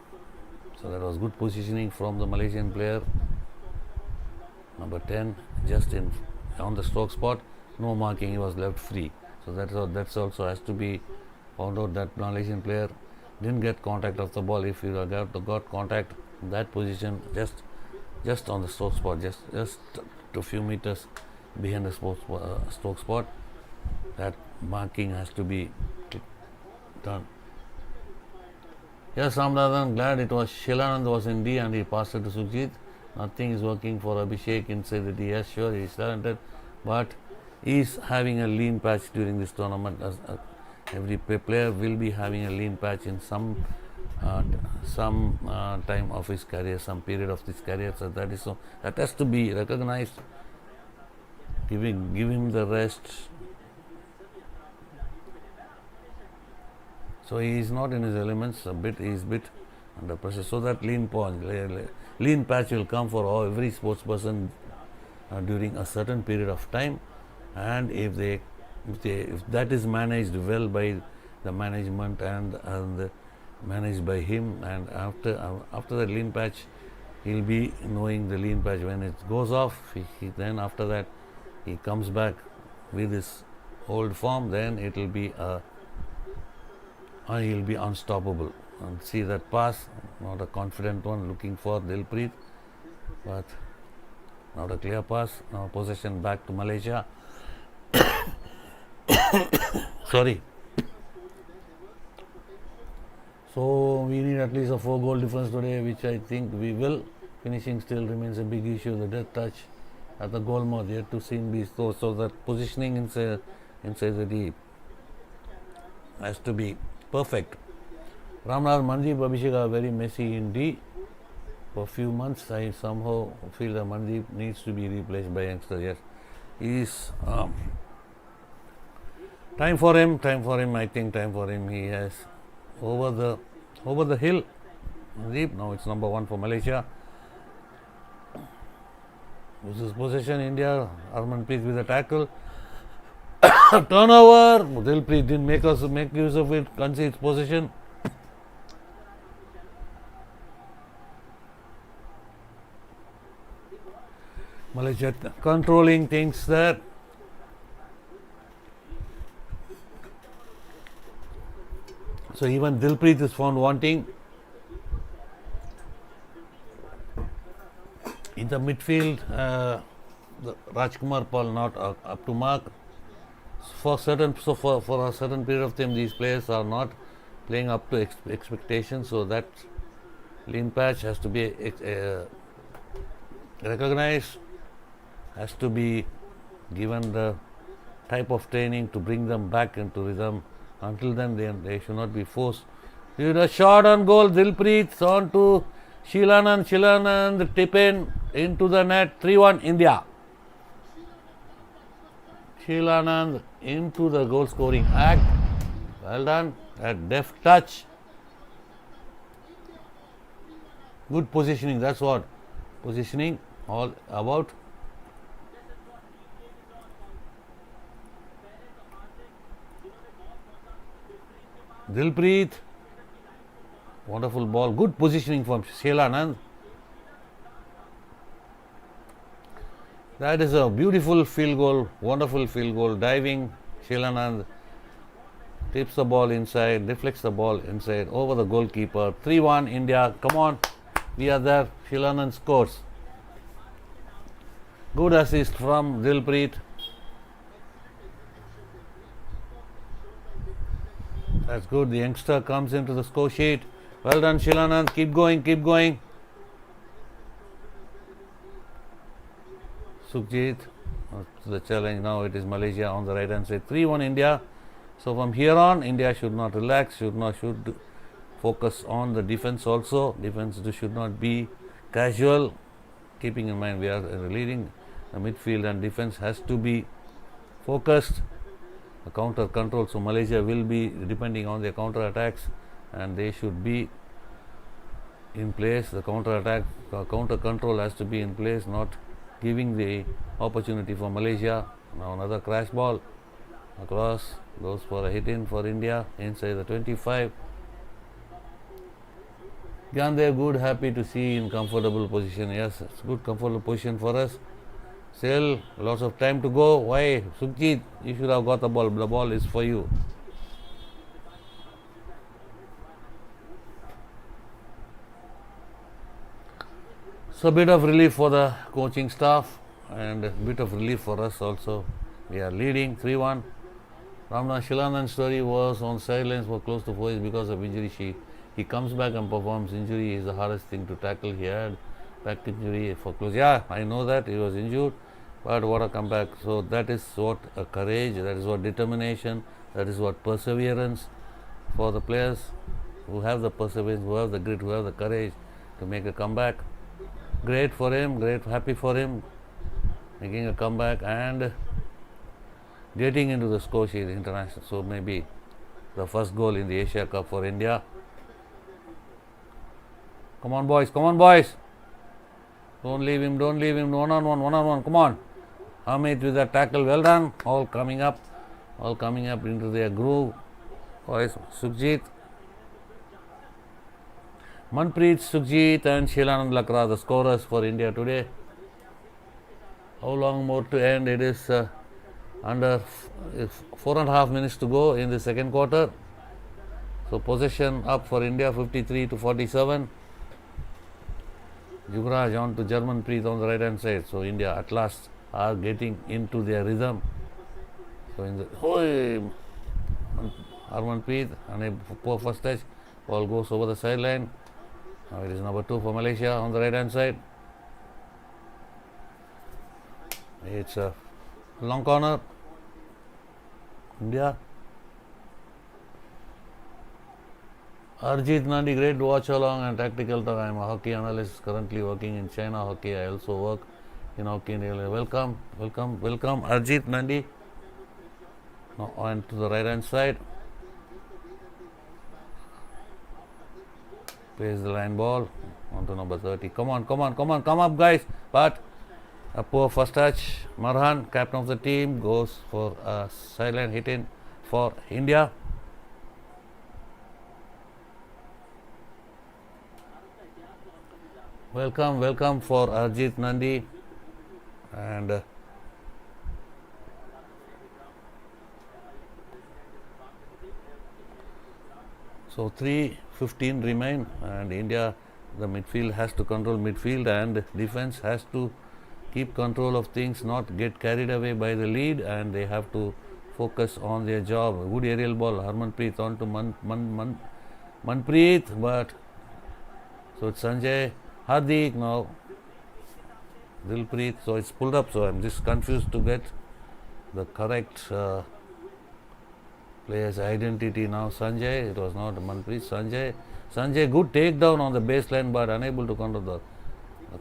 so that was good positioning from the Malaysian player, number 10, just in on the stroke spot, no marking, he was left free. So that's also has to be found out, that Malaysian player didn't get contact of the ball. If you got contact in that position, just on the stroke spot, just a few meters behind the stroke spot, that marking has to be done. Yes, Ramnath, glad it was Shilanand was in D and he passed it to Sukhjit. Nothing is working for Abhishek inside the D. Yes, sure, he is talented, but he is having a lean patch during this tournament. Every player will be having a lean patch in some time of his career, some period of his career. So that has to be recognized. Give him the rest. So he is not in his elements. He is bit under pressure. So that lean patch will come for every sports person during a certain period of time, and if that is managed well by the management and managed by him, and after the lean patch, he'll be knowing the lean patch when it goes off. Then after that, he comes back with his old form. Then it will be he'll be unstoppable. And see that pass, not a confident one, looking for Dilpreet, but not a clear pass. Now possession back to Malaysia. Sorry. So we need at least a 4-goal difference today, which I think we will. Finishing still remains a big issue. The death touch at the goal mouth yet to seen be so that positioning inside the deep has to be perfect. Ramnath, Mandeep, Abhishek are very messy in D. For a few months, I somehow feel that Mandeep needs to be replaced by youngster. Yes, he is. Time for him. I think time for him. He has over the hill. Mandeep. Now it's number 1 for Malaysia. This is possession. India. Harmanpreet with a tackle. Turnover. Dilpreet didn't make use of it. Concedes possession. Malaysia controlling things there. So even Dilpreet is found wanting. In the midfield, Rajkumar Paul not up to mark. For a certain period of time, these players are not playing up to expectations. So that lean patch has to be recognized, has to be given the type of training to bring them back into rhythm. Until then, they should not be forced. A shot on goal. Dilpreet on to Shilanand tip in into the net. 3-1 India. Shilanand into the goal scoring act. Well done. That deft touch. Good positioning. That's what positioning all about. Dilpreet, wonderful ball, good positioning from Shilanand. That is a beautiful field goal, wonderful field goal, diving. Shilanand tips the ball inside, deflects the ball inside, over the goalkeeper. 3-1 India, come on, we are there. Shilanand scores. Good assist from Dilpreet. That's good. The youngster comes into the score sheet. Well done, Shilanand. Keep going, keep going. Sukhjit to the challenge. Now it is Malaysia on the right hand side. 3-1 India. So from here on, India should not relax, should focus on the defense also. Defense should not be casual. Keeping in mind we are leading, the midfield and defense has to be focused. The counter control, so Malaysia will be depending on their counter attacks, and they should be in place. The counter attack, counter control has to be in place, not giving the opportunity for Malaysia. Now another crash ball across, goes for a hit in for India inside the 25. Gandhi, good, happy to see in comfortable position. Yes, it's good comfortable position for us. Still lots of time to go. Why, Sukhjit? You should have got the ball. The ball is for you. So a bit of relief for the coaching staff and a bit of relief for us also. We are leading 3-1. Ramna Shilanand's story was on sidelines for close to 4 years because of injury. He comes back and performs. Injury is the hardest thing to tackle. He had back injury for close. Yeah, I know that he was injured, but what a comeback. So that is what a courage, that is what determination, that is what perseverance for the players who have the perseverance, who have the grit, who have the courage to make a comeback. Great for him, great, happy for him, making a comeback and getting into the score sheet international. So maybe the first goal in the Asia Cup for India. Come on, boys, come on, boys. Don't leave him, one on one, come on. Amit with that tackle, well done. All coming up into their groove. Boys, Sukhjit, Manpreet, Sukhjit and Shilanand Lakra, the scorers for India today. How long more to end? It is under 4.5 minutes to go in the second quarter. So possession up for India, 53-47. Yuvraj on to Jarmanpreet on the right hand side. So India at last are getting into their rhythm. So in the Harmanpreet and a poor first touch, ball goes over the sideline. Now it is number 2 for Malaysia on the right hand side. It's a long corner. India. Arjit Nandi, great to watch along and tactical talk. I am a hockey analyst currently working in China hockey. I also work in hockey. Welcome, Arjit Nandi. Now on to the right hand side. Plays the line ball on to number 30. Come up guys. But a poor first touch. Marhan, captain of the team, goes for a sideline hit in for India. Welcome for Arjit Nandi. And so 3:15 remain, and India, the midfield has to control midfield and defense has to keep control of things, not get carried away by the lead, and they have to focus on their job. Good aerial ball, Harmanpreet on to Manpreet, but so it's Sanjay, Hardik now, Dilpreet, so it's pulled up, so I'm just confused to get the correct player's identity now. Sanjay, it was not Manpreet, Sanjay, good takedown on the baseline but unable to control the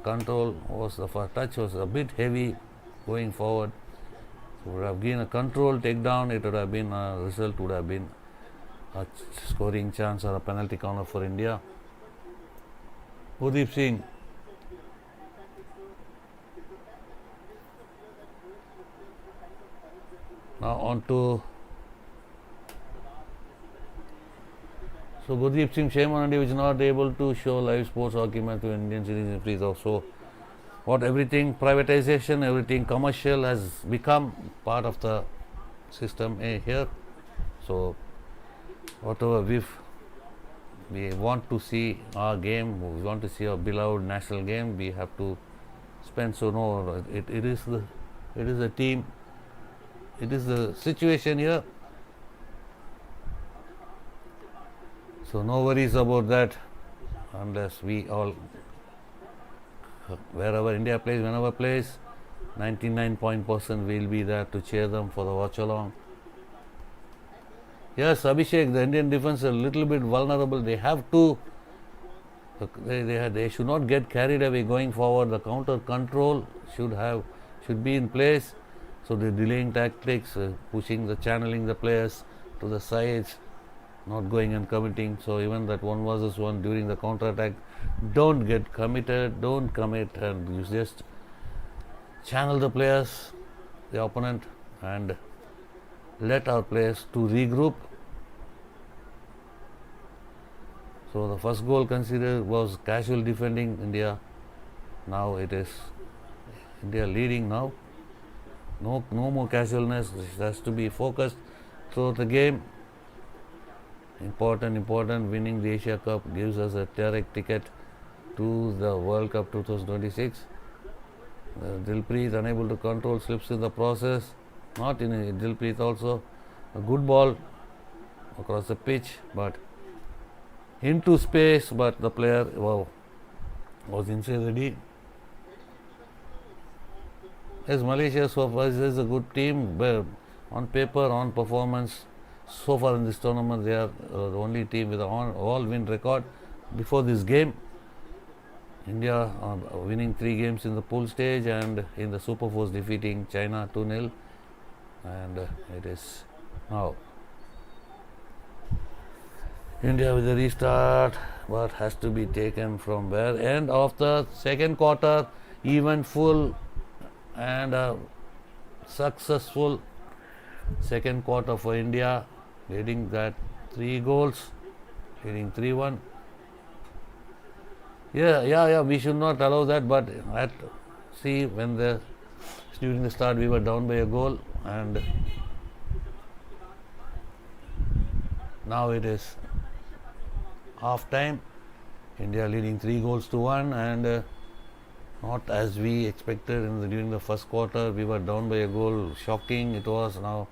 control was the first touch was a bit heavy going forward. So would have given a control takedown, it would have been a result, would have been a scoring chance or a penalty corner for India. Gurdeep Singh. Now on to Gurdeep Singh, shame on India which is not able to show live sports hockey match to Indian citizens free throw. So what everything privatization, everything commercial has become part of the system here. So whatever we want to see our game, we want to see our beloved national game, we have to spend. So no, it is the team, it is the situation here. So no worries about that, unless we all, wherever India plays, whenever plays, 99% will be there to cheer them for the watch along. Yes, Abhishek, the Indian defense is a little bit vulnerable. They have to, they should not get carried away going forward. The counter control should be in place. So the delaying tactics, pushing the channeling the players to the sides, not going and committing. So even that one versus one during the counter attack, don't get committed, don't commit, and you just channel the players, the opponent, and let our players to regroup. So the first goal considered was casual defending India. Now it is India leading now. No more casualness. It has to be focused throughout the game. Important. Winning the Asia Cup gives us a direct ticket to the World Cup 2026. Dilpreet unable to control slips in the process. Not in Dilpreet also. A good ball across the pitch, but into space. But the player was inside the D. Yes, Malaysia so far is a good team, but on paper, on performance, so far in this tournament, they are the only team with an all-win record. Before this game, India winning 3 games in the pool stage, and in the Super Fours defeating China 2-0, and it is now India with a restart, but has to be taken from where end of the second quarter, even full and successful second quarter for India, leading that 3 goals, leading 3-1. Yeah, we should not allow that, but during the start we were down by a goal, and now it is half time. India leading 3-1, and not as we expected during the first quarter. We were down by a goal. Shocking it was. Now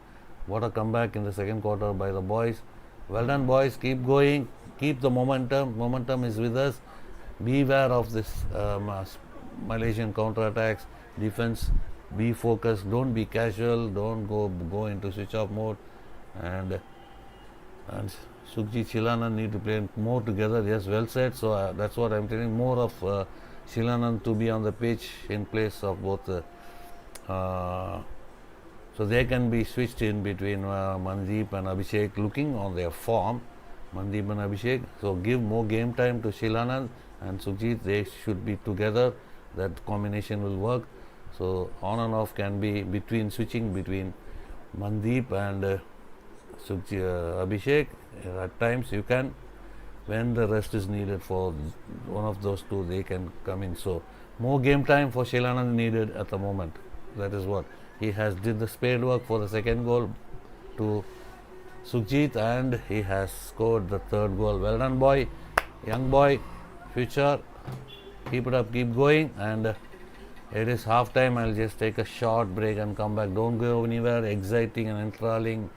what a comeback in the second quarter by the boys. Well done, boys. Keep going. Keep the momentum. Momentum is with us. Beware of this Malaysian counter-attacks. Defense, be focused. Don't be casual. Don't go into switch-off mode. And Sukhjit, Shilanand need to play more together. Yes, well said. So that's what I'm telling. More of Shilanand to be on the pitch in place of both. So they can be switched in between Mandeep and Abhishek, looking on their form. Mandeep and Abhishek. So give more game time to Shilanand and Sukhjit. They should be together. That combination will work. So on and off can be switching between Mandeep and Abhishek. At times you can, when the rest is needed for one of those two, they can come in. So more game time for Shilanand needed at the moment. That is what he has did the spade work for the second goal to Sukhjit, and he has scored the third goal. Well done, boy, young boy, future. Keep it up, keep going. And it is half time. I'll just take a short break and come back. Don't go anywhere. Exciting and enthralling,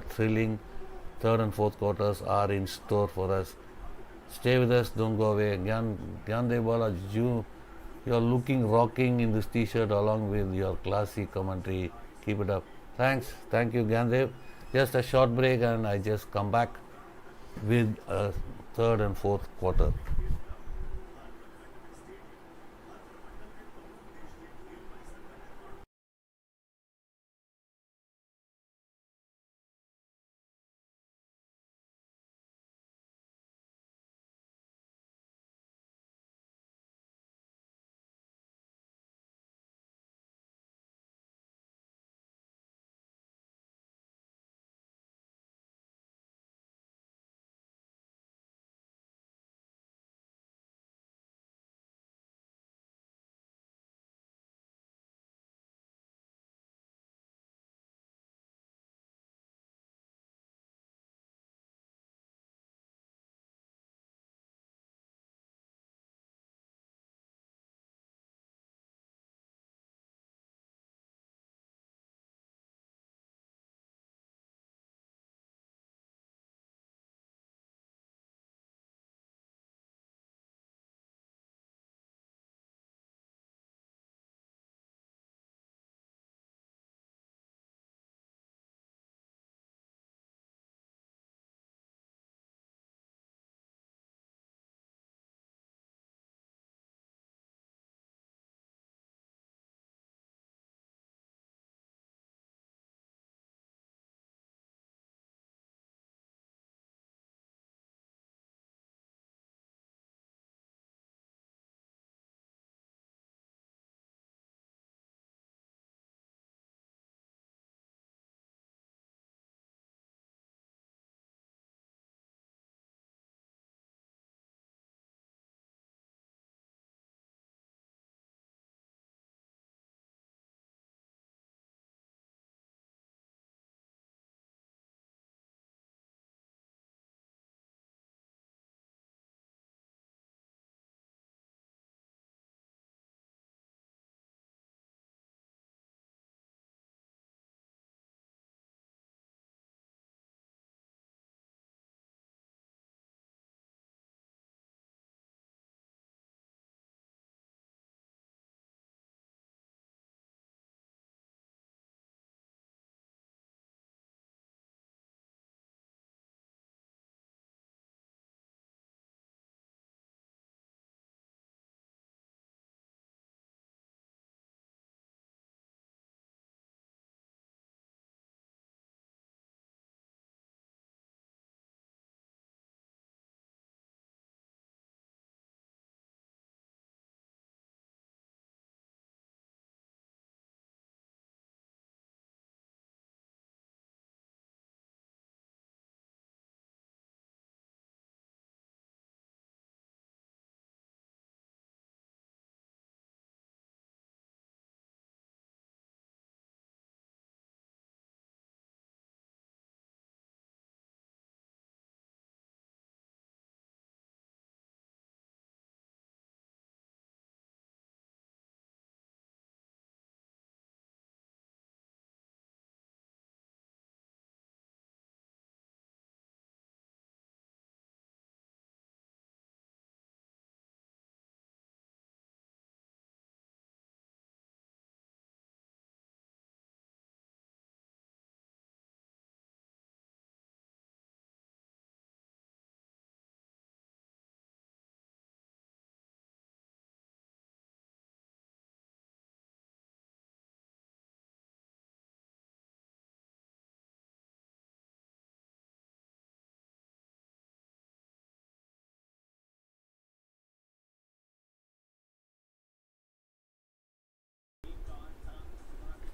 thrilling third and fourth quarters are in store for us. Stay with us, don't go away. Gyandev Bala, you are looking rocking in this t-shirt along with your classy commentary. Keep it up. Thank you, Gyandev. Just a short break and I just come back with a third and fourth quarter.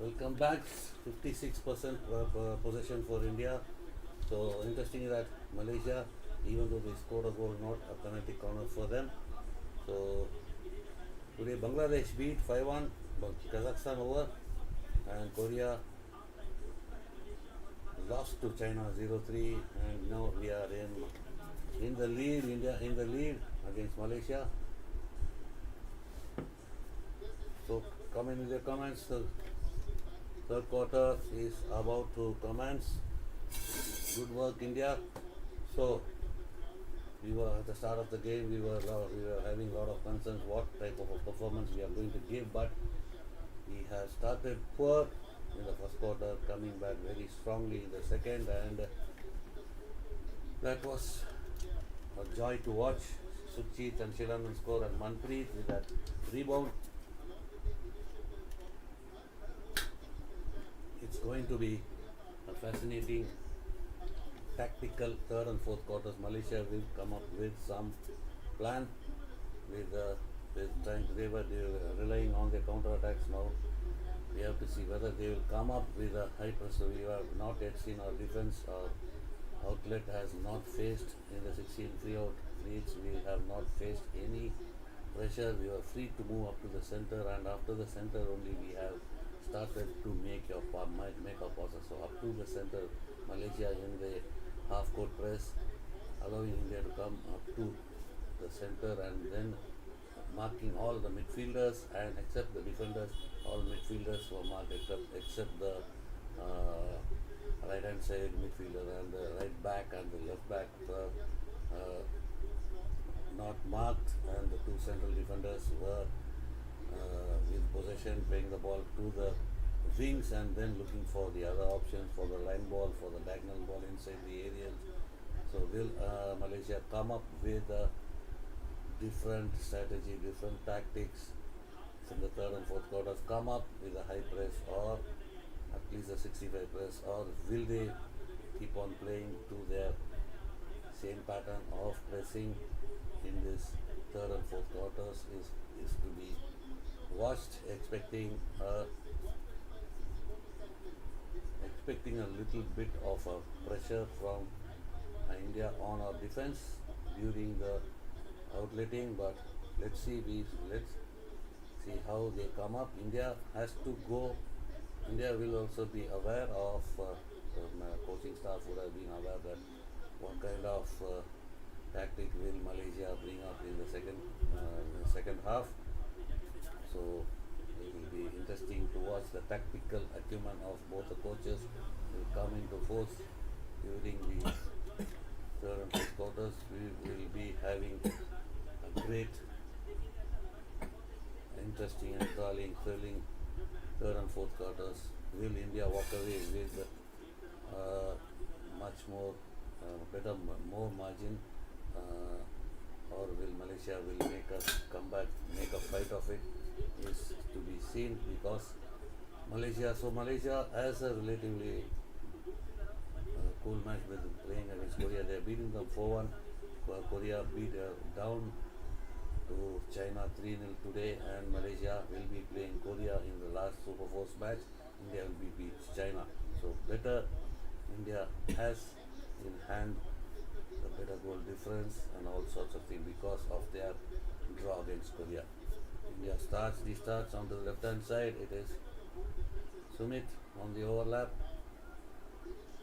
Welcome back. 56% possession for India. So interesting that Malaysia, even though they scored a goal, not a penalty corner for them. So today Bangladesh beat 5-1, but Kazakhstan over, and Korea lost to China 0-3, and now we are in the lead. India in the lead against Malaysia. So come in with your comments. The third quarter is about to commence. Good work, India. So we were at the start of the game. We were having a lot of concerns what type of a performance we are going to give, but we have started poor in the first quarter, coming back very strongly in the second, and that was a joy to watch. Suchit and Shiranand score, and Manpreet with that rebound. It's going to be a fascinating tactical third and fourth quarters. Malaysia will come up with some plan with trying. They were relying on their counter attacks. Now we have to see whether they will come up with a high press. So we have not yet seen our defense. Our outlet has not faced in the 16 free out leads. We have not faced any pressure. We were free to move up to the center, and after the center only we have started to make our passes. So up to the center, Malaysia in the half court press, allowing India to come up to the center, and then marking all the midfielders, and except the defenders, all midfielders were marked except the right hand side midfielder and the right back and the left back not marked, and the two central defenders were with possession, playing the ball to the wings and then looking for the other options for the line ball, for the diagonal ball inside the areas. So will Malaysia come up with a different strategy, different tactics in the third and fourth quarters, come up with a high press or at least a 65 press, or will they keep on playing to their same pattern of pressing in this third and fourth quarters is to be watched, expecting a little bit of a pressure from India on our defense during the outletting, but let's see how they come up. India has to go. India will also be aware of the coaching staff would have been aware that what kind of tactic will Malaysia bring up in the second half. So it will be interesting to watch the tactical acumen of both the coaches will come into force during the third and fourth quarters. We will be having a great, interesting and thrilling third and fourth quarters. Will India walk away with much more more margin, or will Malaysia will make a comeback, make a fight of it, is to be seen, because Malaysia has a relatively cool match with playing against Korea. They are beating them 4-1. Korea beat down to China 3-0 today, and Malaysia will be playing Korea in the last Super Force match. India will be beat China. So better India has in hand the better goal difference and all sorts of things because of their draw against Korea. India restarts onto the left hand side. It is Sumit on the overlap.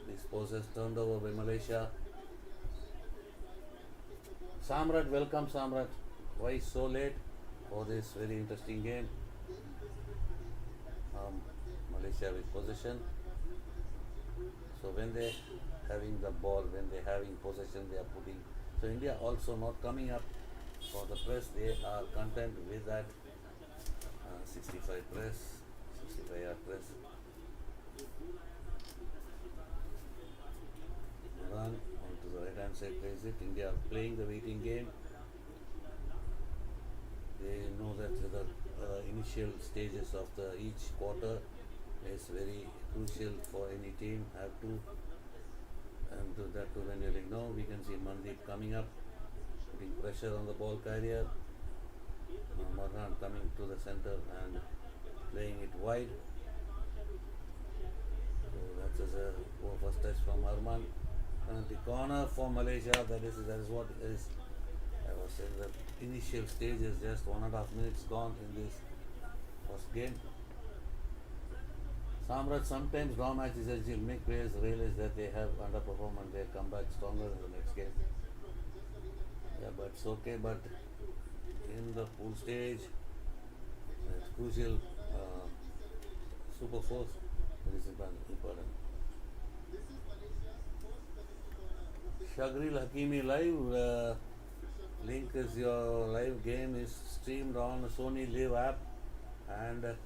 This possess turned over by Malaysia. Samrat, welcome Samrat. Why so late for this very interesting game? Malaysia with possession. So when they having the ball, when they having possession, they are putting. So India also not coming up for the press. They are content with that 65 press, 65 yard press. Run onto the right hand side, plays it. India playing the waiting game. They know that the initial stages of each quarter is very crucial for any team. Have to, and to that to when you're now we can see Mandeep coming up, putting pressure on the ball carrier. Marhan coming to the center and playing it wide. That is a first touch from Arman. Penalty corner for Malaysia. That is what is. I was in the initial stages, just 1.5 minutes gone in this first game. Samraj, sometimes draw matches as will make players realize that they have underperformed and they come back stronger in the next game. Yeah, but it's okay. But in the pool stage, it's crucial. Super force, that is important. Shagril Hakimi live. Link is your live game is streamed on Sony Live app and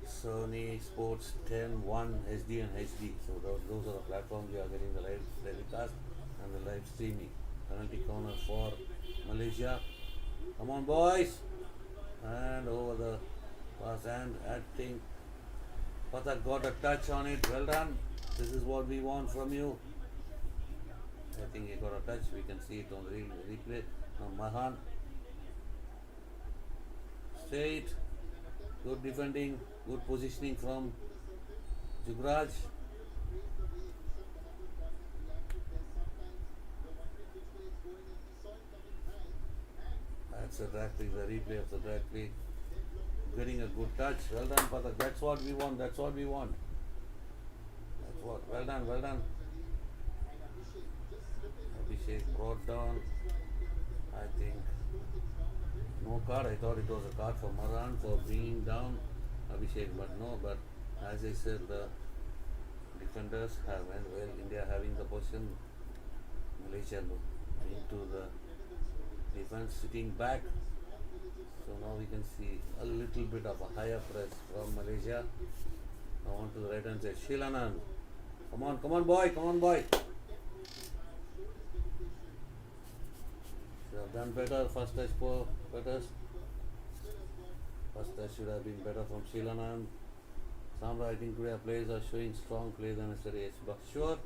Sony Sports 10, 1, HD and HD. So those are the platforms you are getting the live telecast and the live streaming. Penalty corner for Malaysia. Come on, boys! And over the pass, and I think Patak got a touch on it. Well done. This is what we want from you. I think he got a touch. We can see it on the replay. Now Mahan. Straight. Good defending. Good positioning from Jugraj. That's a drag play, the replay of the drag play. Getting a good touch. Well done, Patak. That's what we want. That's what we want. That's what. Well done, well done. Abhishek brought down. I think no card. I thought it was a card for Maran for bringing down Abhishek, but no. But as I said, the defenders have went well. India having the position. Malaysia into the defense sitting back. So now we can see a little bit of a higher press from Malaysia. Now on to the right hand side. Shilanan. Come on boy, come on boy. Should have done better. First touch for Peters. First touch should have been better from Shilanan. Samra, I think today players are showing strong play than yesterday. But sure,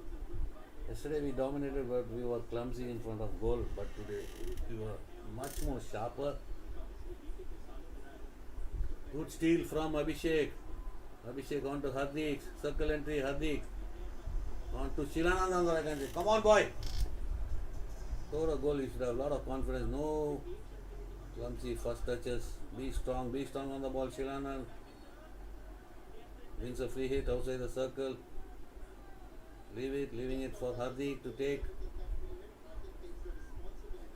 yesterday we dominated, but we were clumsy in front of goal. But today we were much more sharper. Good steal from Abhishek. Abhishek on to Hardik. Circle entry, Hardik. On to Shilanand on the right hand side. Come on, boy. Score a goal. You should have a lot of confidence. No clumsy first touches. Be strong on the ball, Shilanand. Wins a free hit outside the circle. Leaving it for Hardik to take.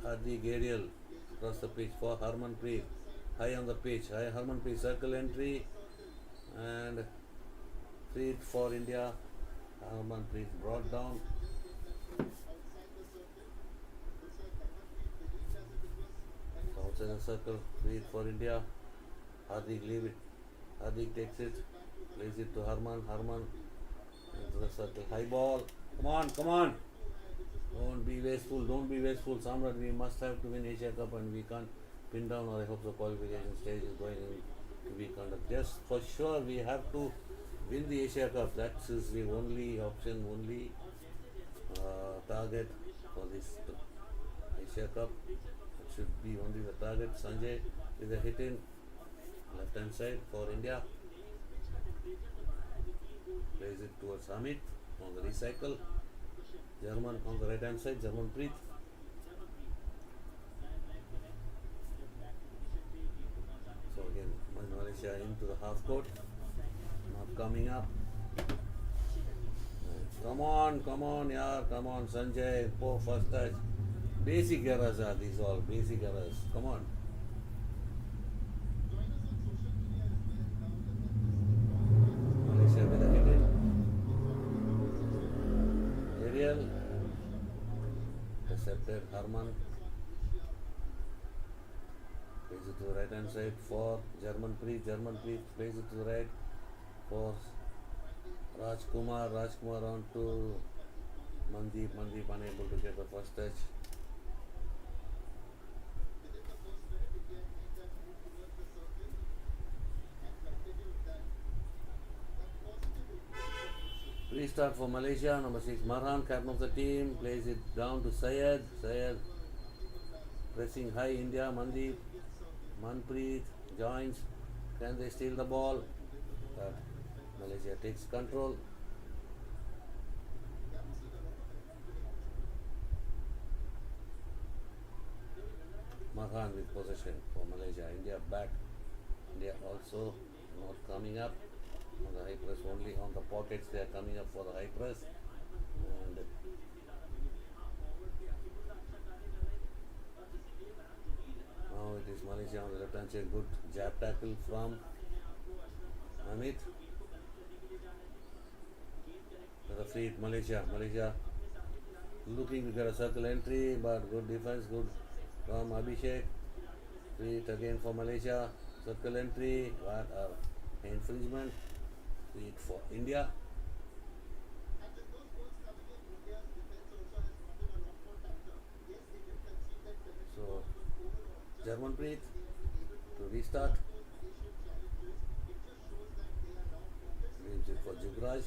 Hardik aerial across the pitch for Harmanpreet. High on the pitch. Harmanpreet circle entry and free hit for India. Harmanpreet brought down. Outside the circle, free hit for India. Hardik leave it. Hardik takes it, plays it to Harman. Harman into the circle. High ball. Come on. Don't be wasteful. Samrat, we must have to win Asia Cup and we can't pin down, or I hope the qualification stage is going to be conducted. Yes, for sure we have to win the Asia Cup. That is the only option, only target for this Asia Cup. It should be only the target. Sanjay with a hit in left hand side for India. Plays it towards Hamid on the recycle. German on the right hand side, Germanpreet. So again, Malaysia into the half court. Not coming up. Come on, Sanjay. Poor first touch. Basic errors are these all. Basic errors. Come on. Malaysia with a hit in. Ariel. Intercepted Harman. Plays it to the right hand side for Germanpreet. Plays it to the right for Rajkumar on to Mandeep unable to get the first touch. Restart for Malaysia. Number 6 Marhan, captain of the team, plays it down to Syed pressing high. India. Manpreet joins. Can they steal the ball? Malaysia takes control. Mahan with possession for Malaysia. India back. India also not coming up on the high press, only on the pockets they are coming up for the high press. And now it is Malaysia on the left hand side. Good jab tackle from Amit. To the feet, Malaysia looking to get a circle entry, but good defense, good from Abhishek. Feet again for Malaysia, circle entry, but infringement. Feet for India. So Germanpreet to restart. Leaves it for Jugraj.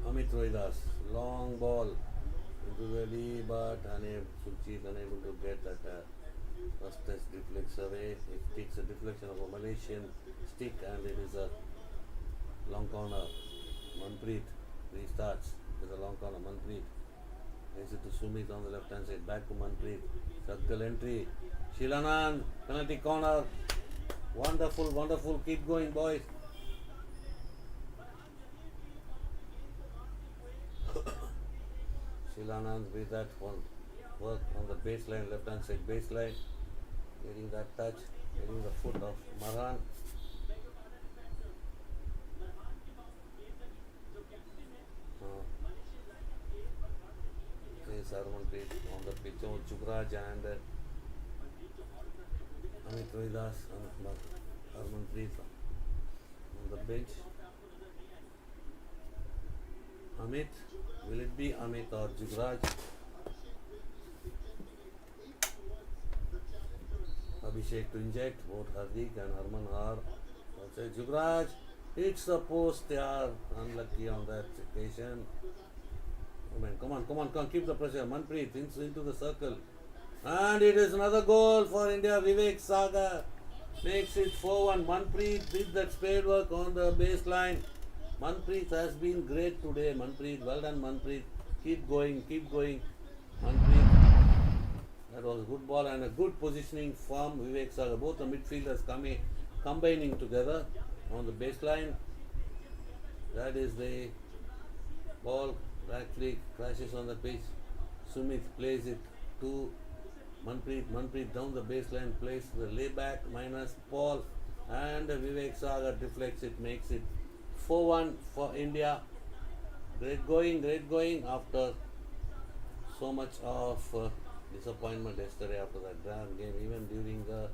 Amit Rohidas, long ball into the D, but Sulchi is unable to get that first test deflects away. It takes a deflection of a Malaysian stick and it is a long corner. Manpreet restarts with a long corner. Manpreet plays it to Sumit on the left hand side. Back to Manpreet. Circle entry. Shilanand, penalty corner. Wonderful, wonderful. Keep going, boys. Shilanand with that one work on the baseline, left hand side baseline, getting that touch, getting the foot of Maran. Is Harmanpreet on the pitch on Jugraj and Amit Rohidas and Harmanpreet on the bench. Amit, will it be Amit or Jugraj? Abhishek to inject, both Hardik and Harman are outside. Jugraj hits the post, they are unlucky on that occasion. Oh man, come on, keep the pressure. Manpreet into the circle. And it is another goal for India. Vivek Sagar makes it 4-1. Manpreet did that spade work on the baseline. Manpreet has been great today. Manpreet, well done Manpreet. Keep going. Manpreet. That was a good ball and a good positioning from Vivek Sagar. Both the midfielders combining together on the baseline. That is the ball. Back flick, crashes on the pitch. Sumit plays it to Manpreet. Manpreet down the baseline, plays the layback minus Paul. And Vivek Sagar deflects it, makes it 4-1 for India. Great going after so much of disappointment yesterday after that grand game. Even during the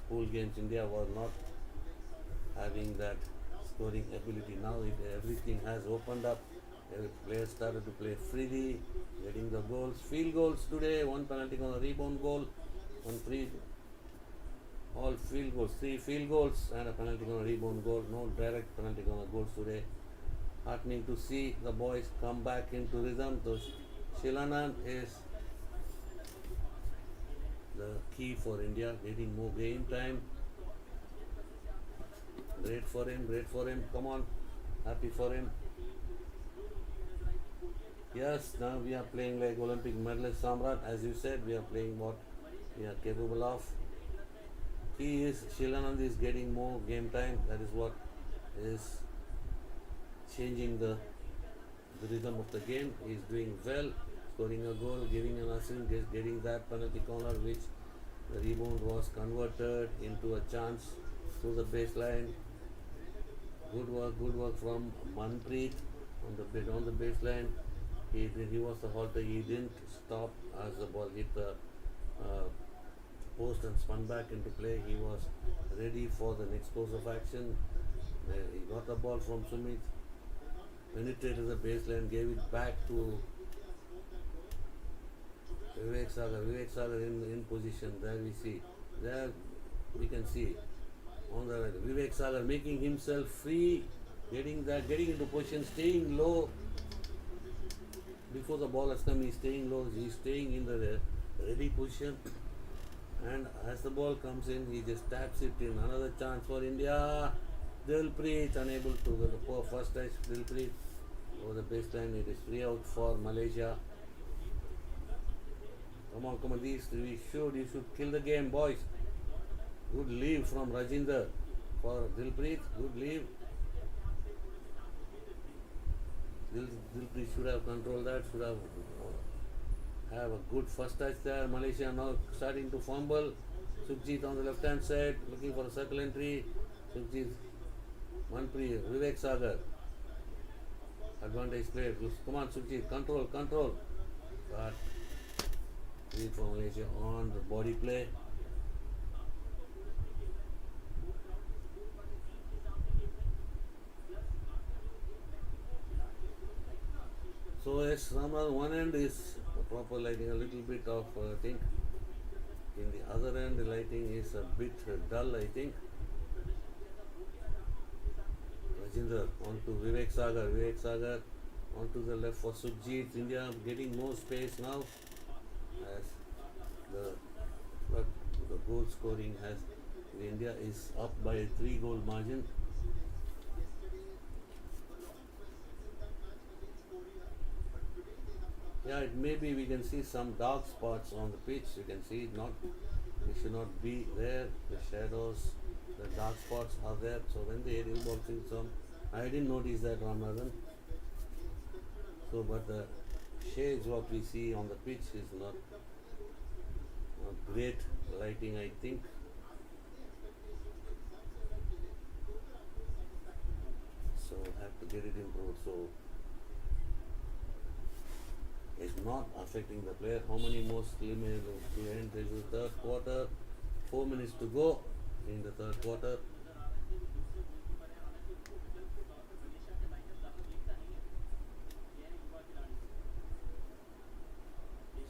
pool games, India was not having that scoring ability. Now everything has opened up. Players started to play freely, getting the goals. Field goals today, one penalty on a rebound goal, one free. All field goals, 3 field goals and a penalty on a rebound goal. No direct penalty on a goals today. Heartening to see the boys come back into rhythm. So Shilanand is the key for India, getting more game time. Great for him. Come on, happy for him. Yes, now we are playing like Olympic medalist Samrat. As you said, we are playing what we are capable of. Shilanand is getting more game time. That is what is changing the rhythm of the game. He is doing well, scoring a goal, giving an assist, getting that penalty corner, which the rebound was converted into a chance through the baseline. Good work from Manpreet on the baseline. He was the halter. He didn't stop as the ball hit the post and spun back into play. He was ready for the next course of action. He got the ball from Sumit, penetrated the baseline, gave it back to Vivek Sagar in position. There we can see on the right, Vivek Sagar making himself free, getting into position, staying low. Before the ball has come, he's staying low. He's staying in the ready position. And as the ball comes in, he just taps it in. Another chance for India. Dilpreet unable to get the poor first touch. Dilpreet over the baseline. It is free out for Malaysia. Come on, come on. You should kill the game, boys. Good leave from Rajinder for Dilpreet. Good leave. Dilpreet should have controlled that. Should have a good first touch there. Malaysia now starting to fumble. Sukhjit on the left hand side looking for a circle entry. Sukhjit, Manpreet, Vivek Sagar. Advantage played. Come on, Sukhjit, control. But lead for Malaysia on the body play. So yes, Ramar, one end is proper lighting, a little bit of I think. In the other end, the lighting is a bit dull, I think. Rajinder onto Vivek Sagar onto the left for Sukhjit. India getting more space now as the goal scoring has. India is up by a 3-goal margin. Yeah, it may be we can see some dark spots on the pitch. You can see it not. It should not be there. The shadows, the dark spots are there. So when the aerial ball sees some, I didn't notice that, Ramadan. So, but the shades what we see on the pitch is not great lighting, I think. So have to get it improved. So it's not affecting the player. How many more minutes to end? This is the third quarter. 4 minutes to go in the third quarter.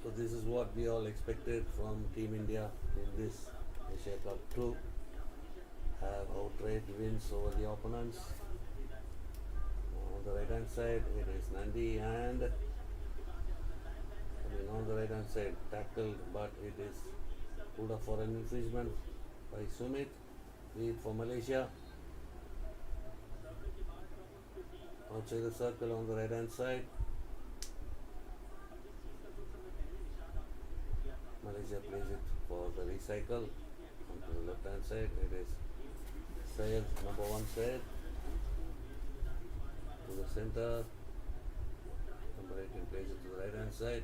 So this is what we all expected from Team India in this Asia Cup to have outright wins over the opponents. On the right hand side it is Nandi and on the right hand side tackled, but it is put up for an infringement by Sumit. Lead for Malaysia. Outside the circle on the right hand side. Malaysia plays it for the recycle. On the left hand side it is Syed, number 1 Syed. To the center. Number 18 plays it to the right hand side.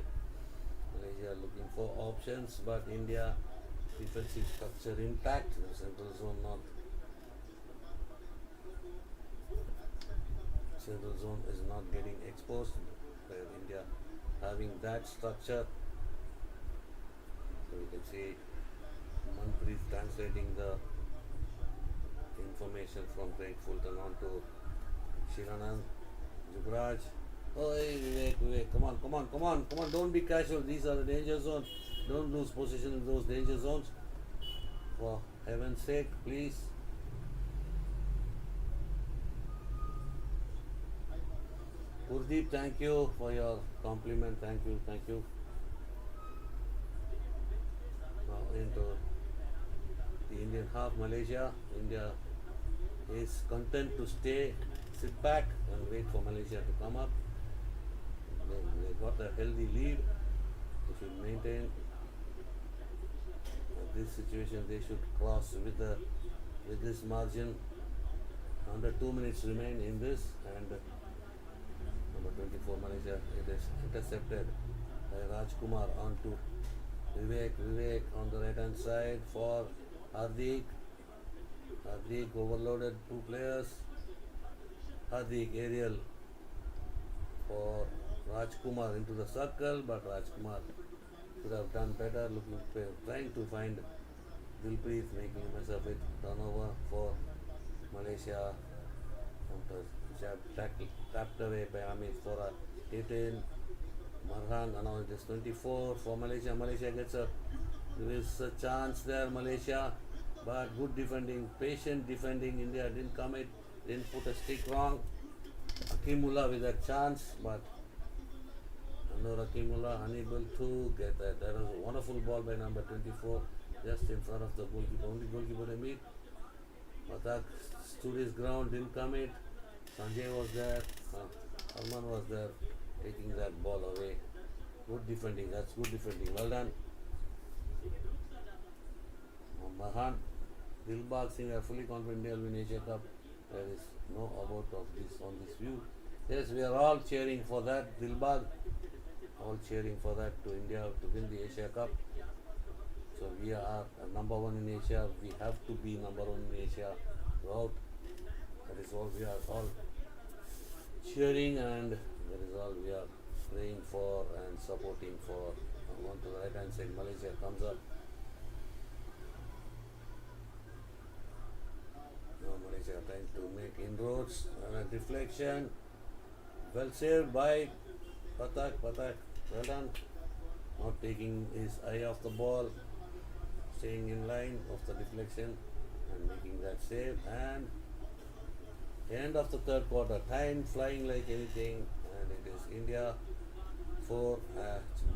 Malaysia looking for options, but India defensive structure intact. The central zone is not getting exposed. India having that structure. So you can see Manpreet translating the information from Craig Fulton onto Shiranand, Jubraj. Oh, hey, Vivek, come on, don't be casual. These are the danger zones. Don't lose position in those danger zones. For heaven's sake, please. Gurdeep, thank you for your compliment. Thank you. Now into the Indian half, Malaysia. India is content to sit back and wait for Malaysia to come up. They got a healthy lead. They should maintain this situation. They should cross with this margin. Under 2 minutes remain in this, and number 24 Malaysia, it is intercepted by Rajkumar onto Vivek on the right hand side for Hardik. Hardik overloaded 2 players. Hardik aerial for Rajkumar into the circle, but Rajkumar could have done better, trying to find Dilpreet, making a mess of it. Turnover for Malaysia. Tapped away by Amit for a hit in. Marhan, and now it is 24 for Malaysia. Malaysia gets there is a chance there, Malaysia, but good defending, patient defending. India didn't put a stick wrong. Hakimullah with a chance, but Hakimullah unable to get that. That was a wonderful ball by number 24. just in front of the goalkeeper. Only goalkeeper they meet. Patak stood his ground, didn't commit. Sanjay was there. Arman was there, taking that ball away. Good defending. That's good defending. Well done. Mahan, Dilbag Singh are fully confident they'll win Asia Cup. There is no about of this on this view. Yes, we are all cheering for that. Dilbag, all cheering for that to India to win the Asia Cup. So we are number one in Asia. We have to be number one in Asia throughout. That is all we are all cheering, and that is all we are praying for and supporting for. On to the right hand side, Malaysia comes up. Now Malaysia trying to make inroads and a deflection. Well saved by Patak. Well done. Not taking his eye off the ball, staying in line of the deflection and making that save. And end of the third quarter, time flying like anything, and it is India 4,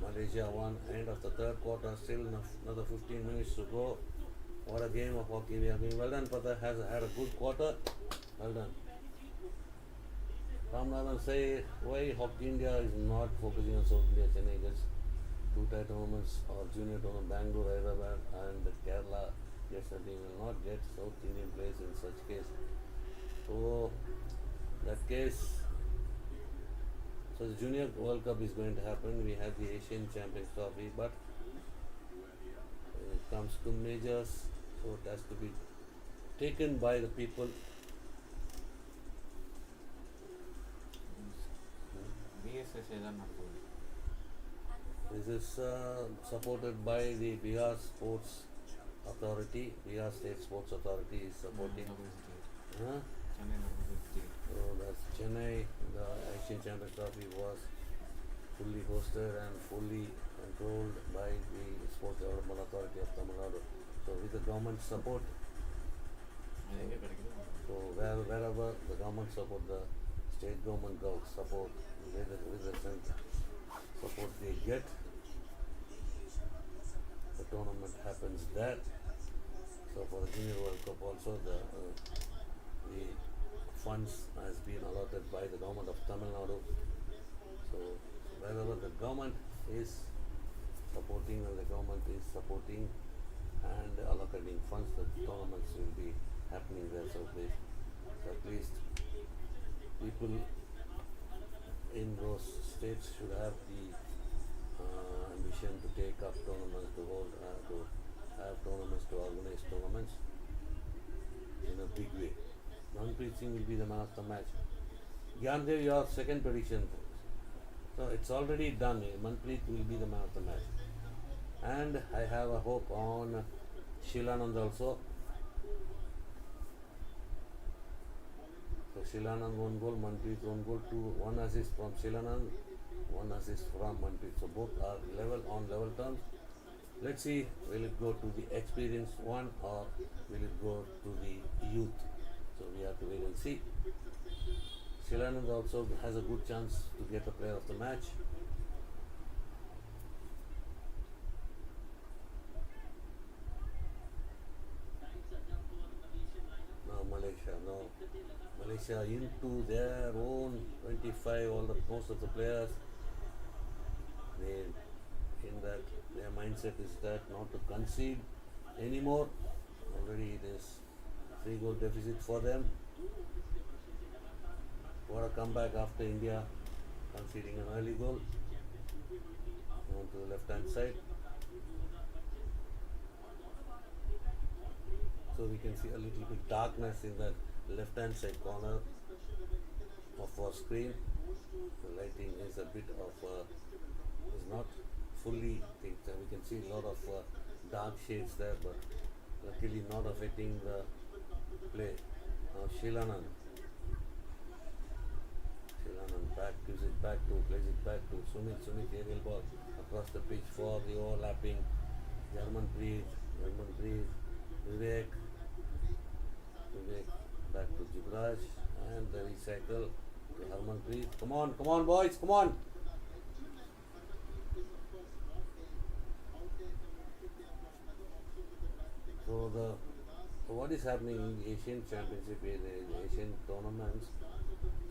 Malaysia 1. End of the third quarter, still another 15 minutes to go. What a game of hockey we are doing. Well done, Patak has had a good quarter. Well done. Ramnaran say why Hockey India is not focusing on South India. Chennai gets 2 title tournaments or junior tournament, Bangalore, Hyderabad and Kerala. Yesterday will not get South Indian players in such case. So that case, so the Junior World Cup is going to happen. We have the Asian Champions Trophy, but when it comes to majors, so it has to be taken by the people. This is supported by the Bihar Sports Authority. Bihar State Sports Authority is supporting. So that's Chennai. The Asian Champions Trophy was fully hosted and fully controlled by the Sports Development Authority of Tamil Nadu. So with the government support, so wherever the government support, the state government support, with the central support they get, the tournament happens there. So for the Junior World Cup also, the funds has been allotted by the government of Tamil Nadu. So wherever the government is supporting and allocating funds, the tournaments will be happening there. So at least people in those states should have the ambition to take up tournaments, to have tournaments, to organize tournaments in a big way. Manpreet Singh will be the man of the match. Gyandev, your second prediction. So it's already done. Manpreet will be the man of the match. And I have a hope on Shilanand also. So Shilanand 1 goal, Manpreet 1 goal, 1 assist from Shilanand, 1 assist from Manpreet. So both are on level terms. Let's see, will it go to the experienced one or will it go to the youth? So we have to wait and see. Shilanand also has a good chance to get a player of the match. Now Malaysia into their own 25. Most of the players, their mindset is that not to concede anymore. Already it is 3-goal deficit for them. What a comeback after India conceding an early goal. On to the left hand side. So we can see a little bit darkness in the left hand side corner of our screen. The lighting is a bit of is not fully thick. We can see a lot of dark shades there, but luckily not affecting the play. Now Shilanand plays it back to Sumit aerial ball across the pitch for the overlapping Harmanpreet, Vivek back to Jibraj, and the recycle to Harmanpreet. Come on boys, come on! So what is happening in the Asian Championship, in the Asian tournaments?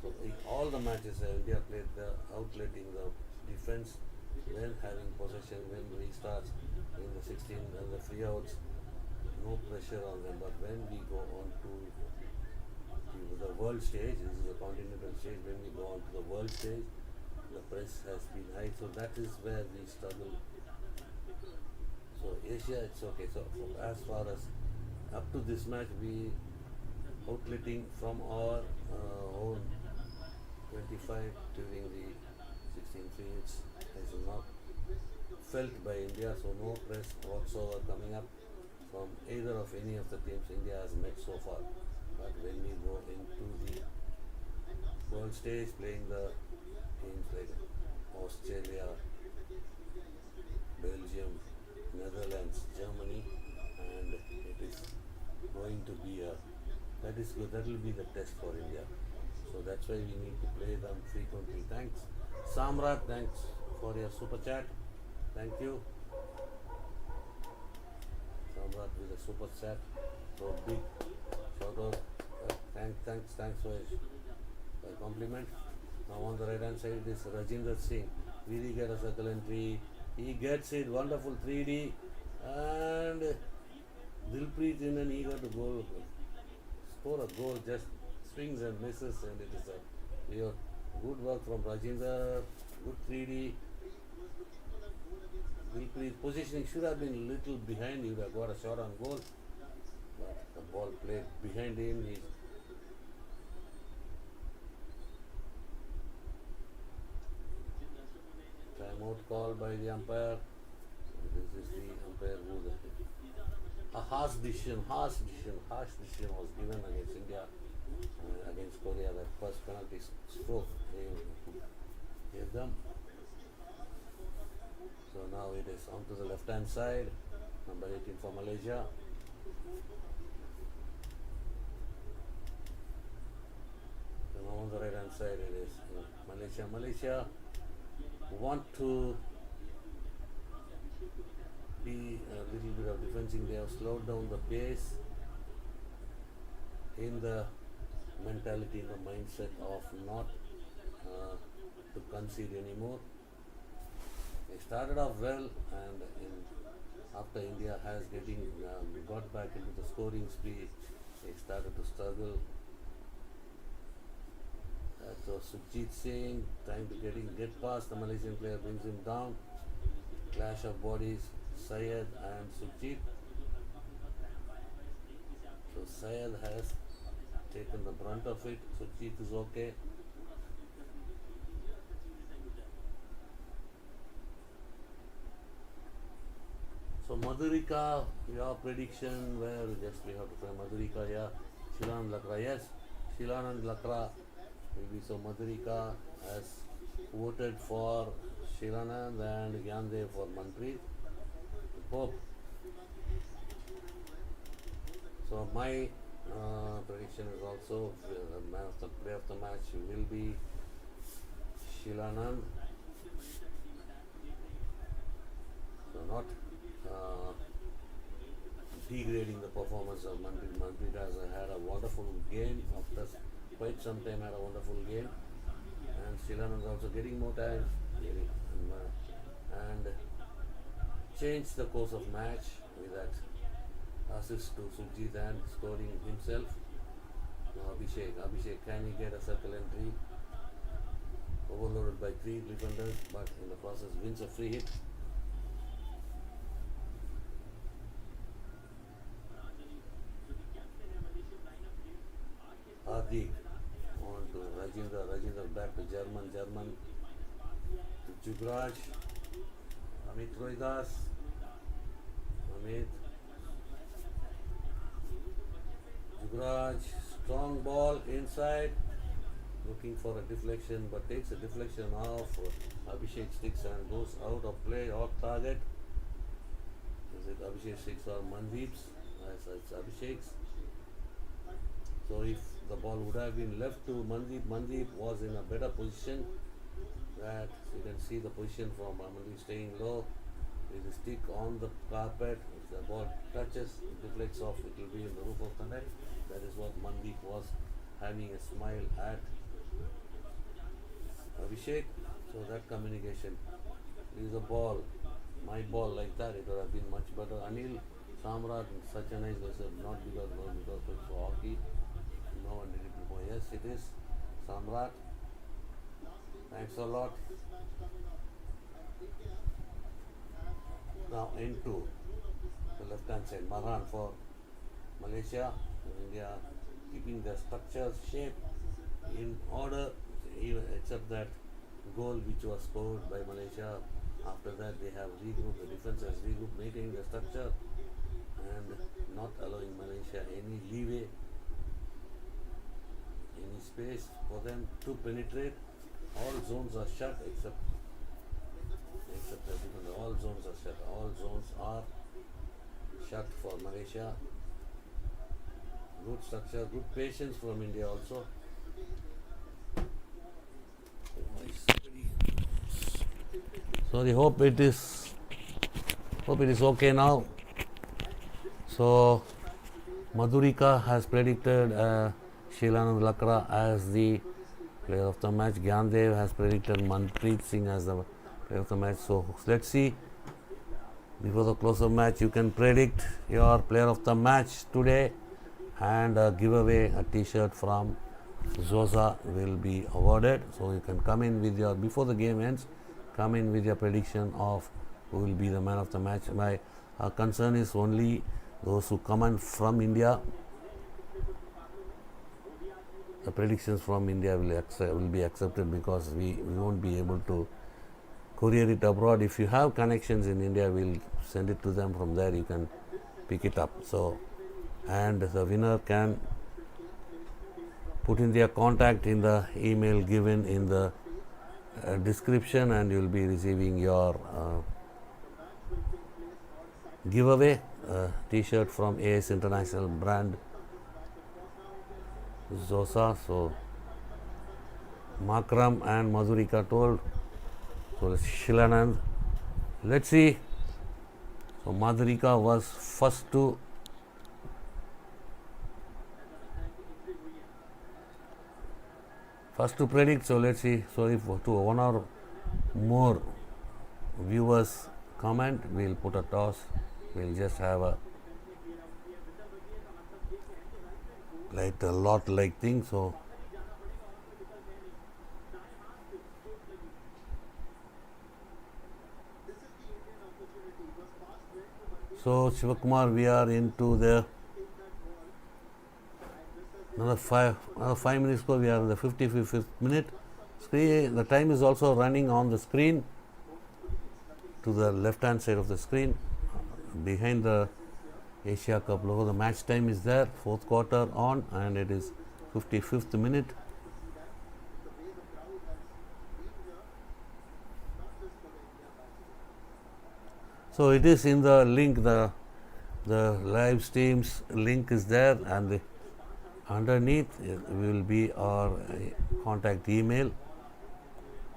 So in all the matches, India played the outletting the defense, then having possession, when restarts in the 16 and the free outs, no pressure on them. But when we go on to the world stage, this is a continental stage, when we go on to the world stage, the press has been high. So that is where we struggle. So Asia, it's okay. So as far as up to this match, we outletting from our own 25 during the 16 fields is not felt by India, so no press whatsoever coming up from either of any of the teams India has met so far. But when we go into the world stage, playing the teams like Australia, Belgium, Netherlands, Germany, and it is going to be that is good. That will be the test for India. So that's why we need to play them frequently. Thanks, Samrat. Thanks for your super chat. Thank you, Samrat, with a super chat. So big shout out. Thanks for your compliment. Now on the right hand side is Rajinder Singh. Really get a circle entry. He gets it. Wonderful 3D. And Dilpreet in an eager to goal. Score a goal, just swings and misses, and it is a real good work from Rajinder. Good 3D. Dilpreet's positioning should have been a little behind. He would have got a shot on goal. But the ball played behind him. He's timeout call by the umpire. This is the umpire who a harsh decision was given against India, against Korea. That first penalty stroke gave them. So now it is on to the left hand side, number 18 for Malaysia. So now on the right hand side it is Malaysia want to be a little bit of defending. They have slowed down the pace in the mentality, in the mindset of not to concede anymore. They started off well, and after India has got back into the scoring spree, they started to struggle. So Sukhjit Singh trying to get past the Malaysian player, brings him down. Clash of bodies, Syed and Sukhjit. So Syed has taken the brunt of it. Sukhjit is okay. So Madhurika, your prediction, where we have to play Madhurika here. Shilanand Lakra, yes. Shilanand Lakra will be. So Madhurika has voted for Shilanand and Gyandev for Manpreet. Hope. So my prediction is also the man of the play of the match will be Shilanand. So not degrading the performance of Manpreet. Manpreet has had a wonderful game after quite some time. Had a wonderful game, and Shilanand is also getting more time and changed the course of match with that assist to Sukhjit and scoring himself. Now Abhishek, can he get a circle entry? Overloaded by 3 defenders, but in the process wins a free hit. Hardik on to Rajinder back to German to Jugraj, Amit Roidas, Jugraj, strong ball inside, looking for a deflection, but takes a deflection off. Abhishek sticks and goes out of play, off target. Is it Abhishek sticks or Mandeep's? Yes, it's Abhishek's. So if the ball would have been left to Mandeep was in a better position. That you can see the position from Mandeep staying low. If you stick on the carpet, if the ball touches, it deflects off, it will be in the roof of the net. That is what Mandeep was having a smile at Abhishek. So that communication is a ball, my ball like that, it would have been much better. Anil, Samrat, such a nice message, not because it's for hockey. No one did it before. Yes, it is. Samrat, thanks a lot. Now into the left hand side, Marhan for Malaysia. India keeping their structure, shape in order, even except that goal which was scored by Malaysia. After that, they have regrouped, the defense has regrouped, maintaining the structure and not allowing Malaysia any leeway, any space for them to penetrate. All zones are shut except the defense. All zones are shut. All zones are shut for Malaysia. Good structure, good patience from India also. Sorry, hope it is okay now. So Madhurika has predicted Shilanand Lakra as the player of the match. Gyandev has predicted Manpreet Singh as the player of the match. So let's see. Before the close of match, you can predict your player of the match today, and give away a t-shirt from Zosa will be awarded. So you can come in with your, before the game ends, come in with your prediction of who will be the man of the match. My concern is only those who come in from India. The predictions from India will be accepted, because we won't be able to courier it abroad. If you have connections in India, we'll send it to them. From there you can pick it up. So, and the winner can put in their contact in the email given in the description, and you'll be receiving your giveaway t-shirt from AS International brand Zosa. So Makram and Madhurika told. So Shilanand, let's see. So Madhurika was first to predict. So let's see. So if to one or more viewers comment, we'll put a toss. We'll just have a lot like thing. So Shivakumar, we are into the another 5 minutes ago. We are in the 55th minute. The time is also running on the screen to the left hand side of the screen behind the Asia Cup logo. The match time is there, 4th quarter on, and it is 55th minute. So it is in the link, the live streams link is there, and underneath will be our contact email.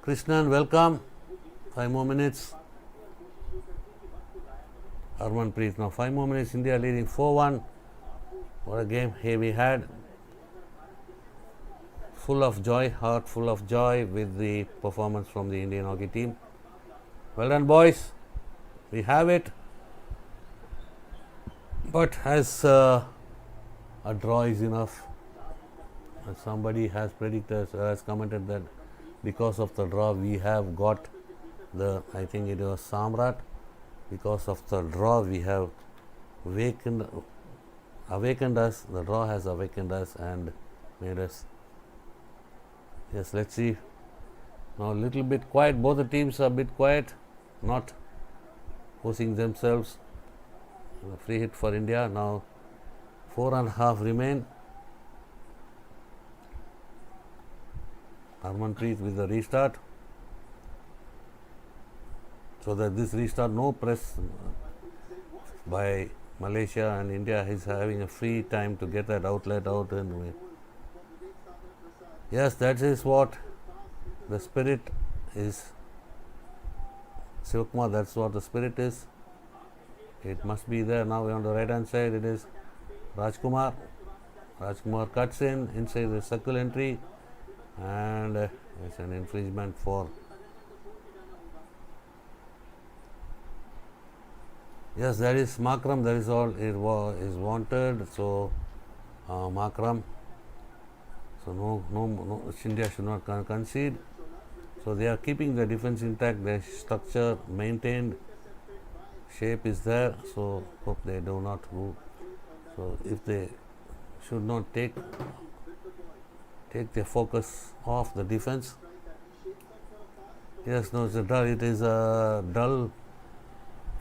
Krishnan, welcome. 5 more minutes. Harmanpreet, now 5 more minutes. India leading 4-1. What a game here we had. Full of joy, heart full of joy with the performance from the Indian hockey team. Well done, boys. We have it. But as a draw is enough. Somebody has predicted, has commented that because of the draw we have got I think it was Samrat, because of the draw we have awakened us, the draw has awakened us and made us. Yes, let's see. Now a little bit quiet, both the teams are a bit quiet, not forcing themselves. A free hit for India. Now 4.5 remain. Harmanpreet with the restart. So that this restart, no press by Malaysia, and India is having a free time to get that outlet out. And yes, that is what the spirit is Sivakumar, that's what the spirit is. It must be there. Now on the right hand side it is Rajkumar. Rajkumar cuts in inside the circle entry, and it's an infringement for. Yes, that is Makram, that is all it is wanted. So Makram. So no, India should not concede. So they are keeping the defense intact, their structure maintained, shape is there. So hope they do not move. So if they should not take their focus off the defense. Yes, no, it is a dull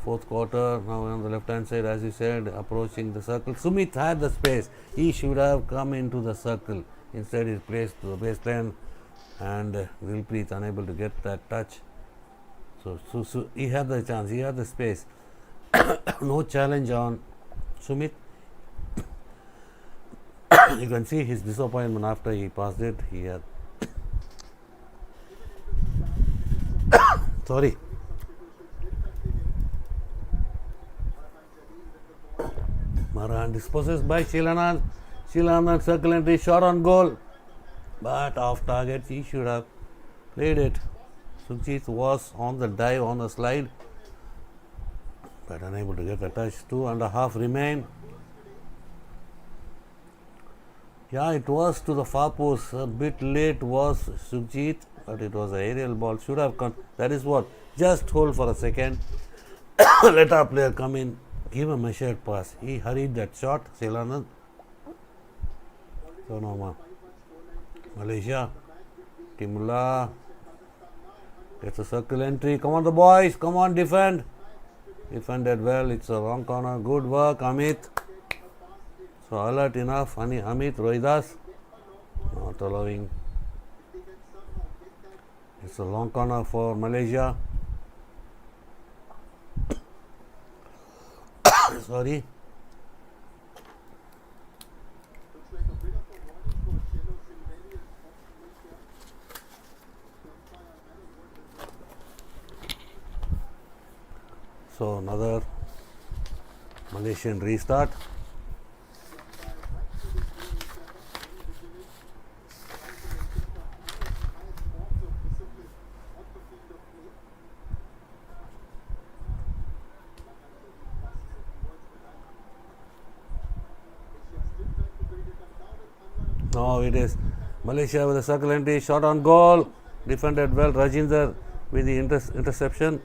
fourth quarter. Now on the left hand side, as you said, approaching the circle. Sumit had the space. He should have come into the circle. Instead, he placed to the baseline, and Dilpreet unable to get that touch. So he had the chance. He had the space. No challenge on Sumit. You can see his disappointment after he passed it. He had sorry. Maran dispossessed by Shilanand. Shilanand circle entry, shot on goal, but off target. He should have played it. Sukhjit was on the dive, on the slide, but unable to get the touch. 2.5 remain. Yeah, it was to the far post. A bit late was Sukhjit, but it was an aerial ball. Should have come. That is what. Just hold for a second. Let our player come in. Give a measured pass. He hurried that shot. Shilanand. So now Malaysia. Timula. It's a circle entry. Come on, the boys. Come on, defend. Defended well. It's a wrong corner. Good work, Amit. So alert enough. Amit, Rohidas. Not allowing. It's a long corner for Malaysia. Sorry. So another Malaysian restart. Now it is Malaysia with a circle entry, shot on goal, defended well. Rajinder with the interception.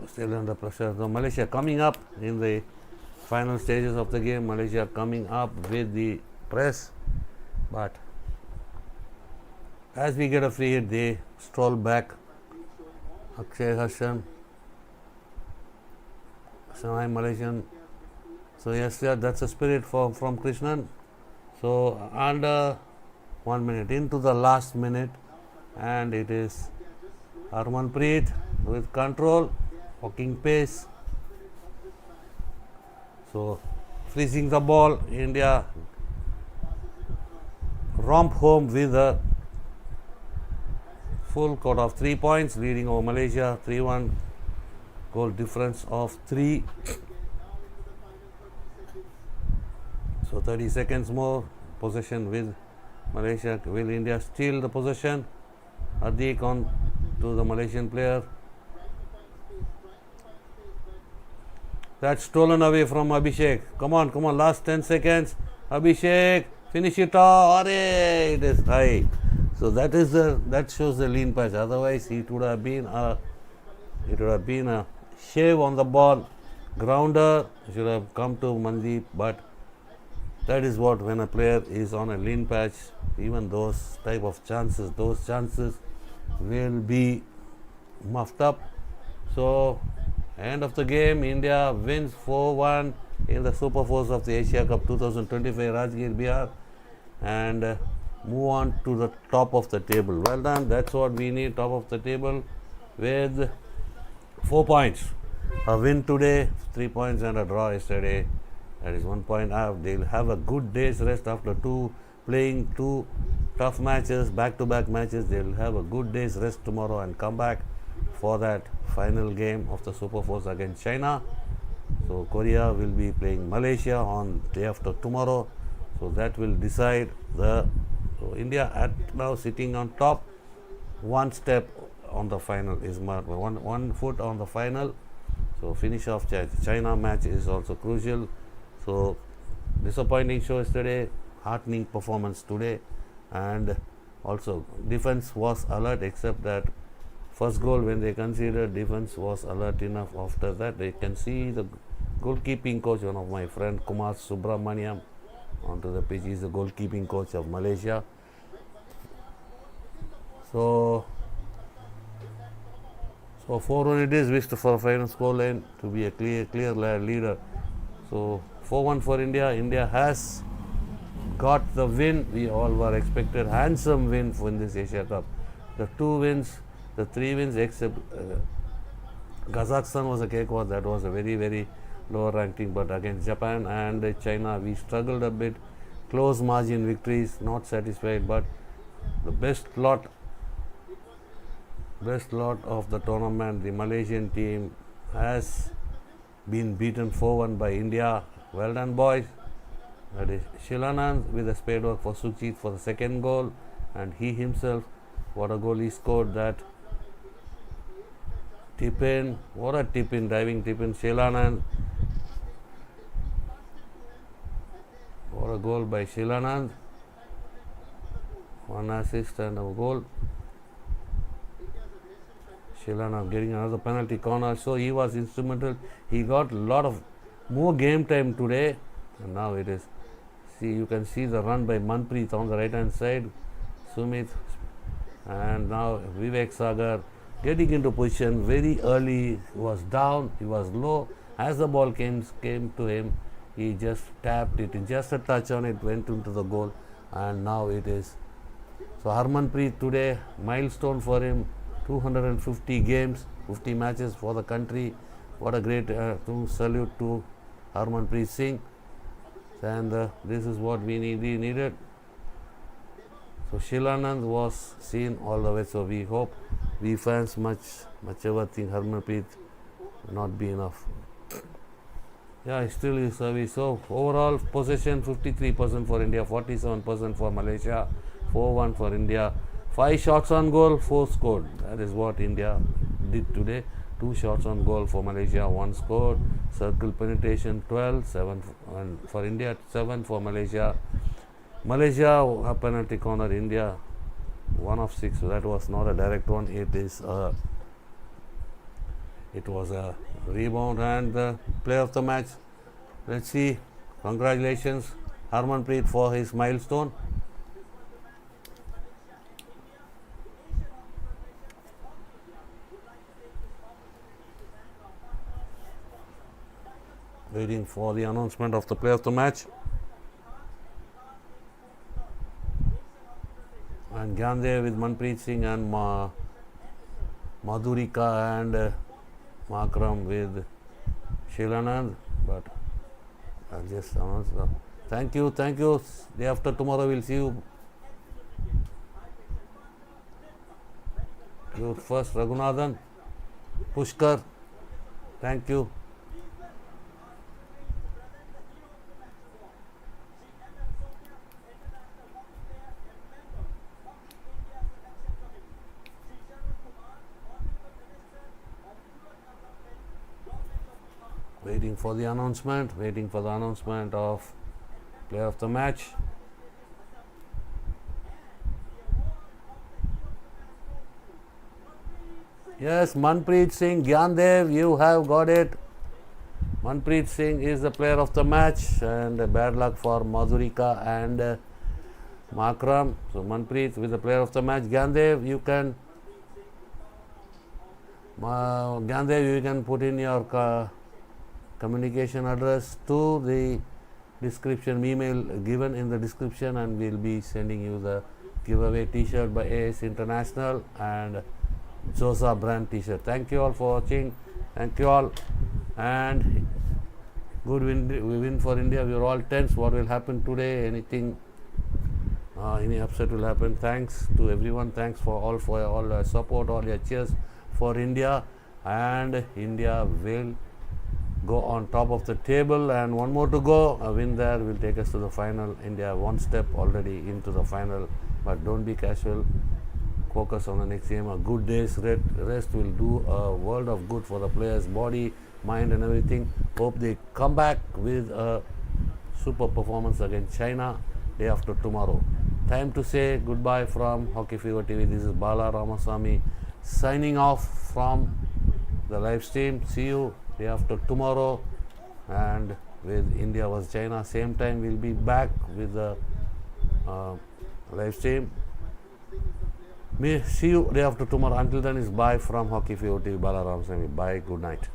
Still under pressure. So Malaysia coming up in the final stages of the game. Malaysia coming up with the press, but as we get a free hit, they stroll back. Akshay Harshan. Shanghai Malaysian. So yes, yeah, that's a spirit from Krishnan. So under 1 minute, into the last minute, and it is Harmanpreet with control, walking pace. So freezing the ball, India romp home with a full court of 3 points, leading over Malaysia 3-1. Goal difference of 3. So 30 seconds more. Possession with Malaysia. Will India steal the possession? Adik on to the Malaysian player. That's stolen away from Abhishek. Come on, last 10 seconds. Abhishek, finish it off. It is high. So that shows the lean patch. Otherwise, it would have been a shave on the ball. Grounder should have come to Mandeep, but that is what, when a player is on a lean patch, even those type of chances, will be muffed up. So end of the game, India wins 4-1 in the Super Fours of the Asia Cup 2025 Rajgir, Bihar, and move on to the top of the table. Well done. That's what we need, top of the table with 4 points. A win today, 3 points, and a draw yesterday. That is 1 point. They'll have a good day's rest after playing two tough matches, back-to-back matches. They will have a good day's rest tomorrow and come back for that final game of the Super Fours against China. So Korea will be playing Malaysia on day after tomorrow. So that will decide the. So India at now sitting on top, one step on the final is one foot on the final. So finish off China match is also crucial. So disappointing show yesterday, heartening performance today, and also defense was alert, except that first goal when they conceded, defense was alert enough. After that, they can see the goalkeeping coach, one of my friend Kumar Subramaniam, onto the pitch. He's the goalkeeping coach of Malaysia. So 4-1 it is, wished for a final score line to be a clear leader. So 4-1 for India. India has got the win. We all were expected handsome win for in this Asia Cup. The 2 wins, the 3 wins, except Kazakhstan was a cakewalk. That was a very lower ranking. But against Japan and China, we struggled a bit. Close margin victories, not satisfied. But the best lot of the tournament, the Malaysian team has been beaten 4-1 by India. Well done, boys. That is Shilanand with a spade work for Sukhjit for the second goal, and he himself, what a goal he scored. That tip in, what a tip in, diving tip in. Shilanand, what a goal by Shilanand. 1 assist and a goal. Shilanand getting another penalty corner, so he was instrumental. He got a lot of more game time today, and now it is. See, you can see the run by Manpreet on the right hand side, Sumit, and now Vivek Sagar getting into position very early. He was down, he was low. As the ball came to him, he just tapped it, just a touch on it, went into the goal, and now it is. So Harmanpreet today, milestone for him. 250 games, 50 matches for the country. What a great salute to Harmanpreet Singh. And this is what we needed. So Shilanand was seen all the way. So we hope, we fans much ever think Harmanpreet will not be enough. Yeah, still is service. So overall possession 53% for India, 47% for Malaysia, 4-1 for India. 5 shots on goal, 4 scored. That is what India did today. 2 shots on goal for Malaysia, 1 scored. Circle penetration 12, 7 for India, 7 for Malaysia. Malaysia, a penalty corner. India, 1 of 6. So that was not a direct one. It was a rebound and the player of the match. Let's see. Congratulations, Harmanpreet, for his milestone. Waiting for the announcement of the player of the match. And Gyandev with Manpreet Singh and Madhurika and Makram with Shilanand. But I'll just announce the thank you. Day after tomorrow we'll see you. You first, Raghunathan, Pushkar. Thank you. Waiting for the announcement of player of the match. Yes, Manpreet Singh, Gyandev, you have got it. Manpreet Singh is the player of the match, and bad luck for Madhurika and Makram. So Manpreet with the player of the match. Gyandev, you can put in your communication address to the description email given in the description, and we'll be sending you the giveaway t-shirt by AS International and Zosa brand t-shirt. Thank you all for watching. Thank you all, and good win for India. We are all tense. What will happen today? Anything Any upset will happen. Thanks to everyone. Thanks for all your support, all your cheers for India, and India will go on top of the table. And one more to go. A win there will take us to the final. India one step already into the final, but don't be casual. Focus on the next game. A good day's rest will do a world of good for the players' body, mind, and everything. Hope they come back with a super performance against China day after tomorrow. Time to say goodbye from Hockey Fever TV. This is Bala Ramasamy signing off from the live stream. See you day after tomorrow, and with India vs China, same time we'll be back with the live stream. See you day after tomorrow. Until then, is bye from Hockey Fever TV. Bala Ramasamy. Bye. Good night.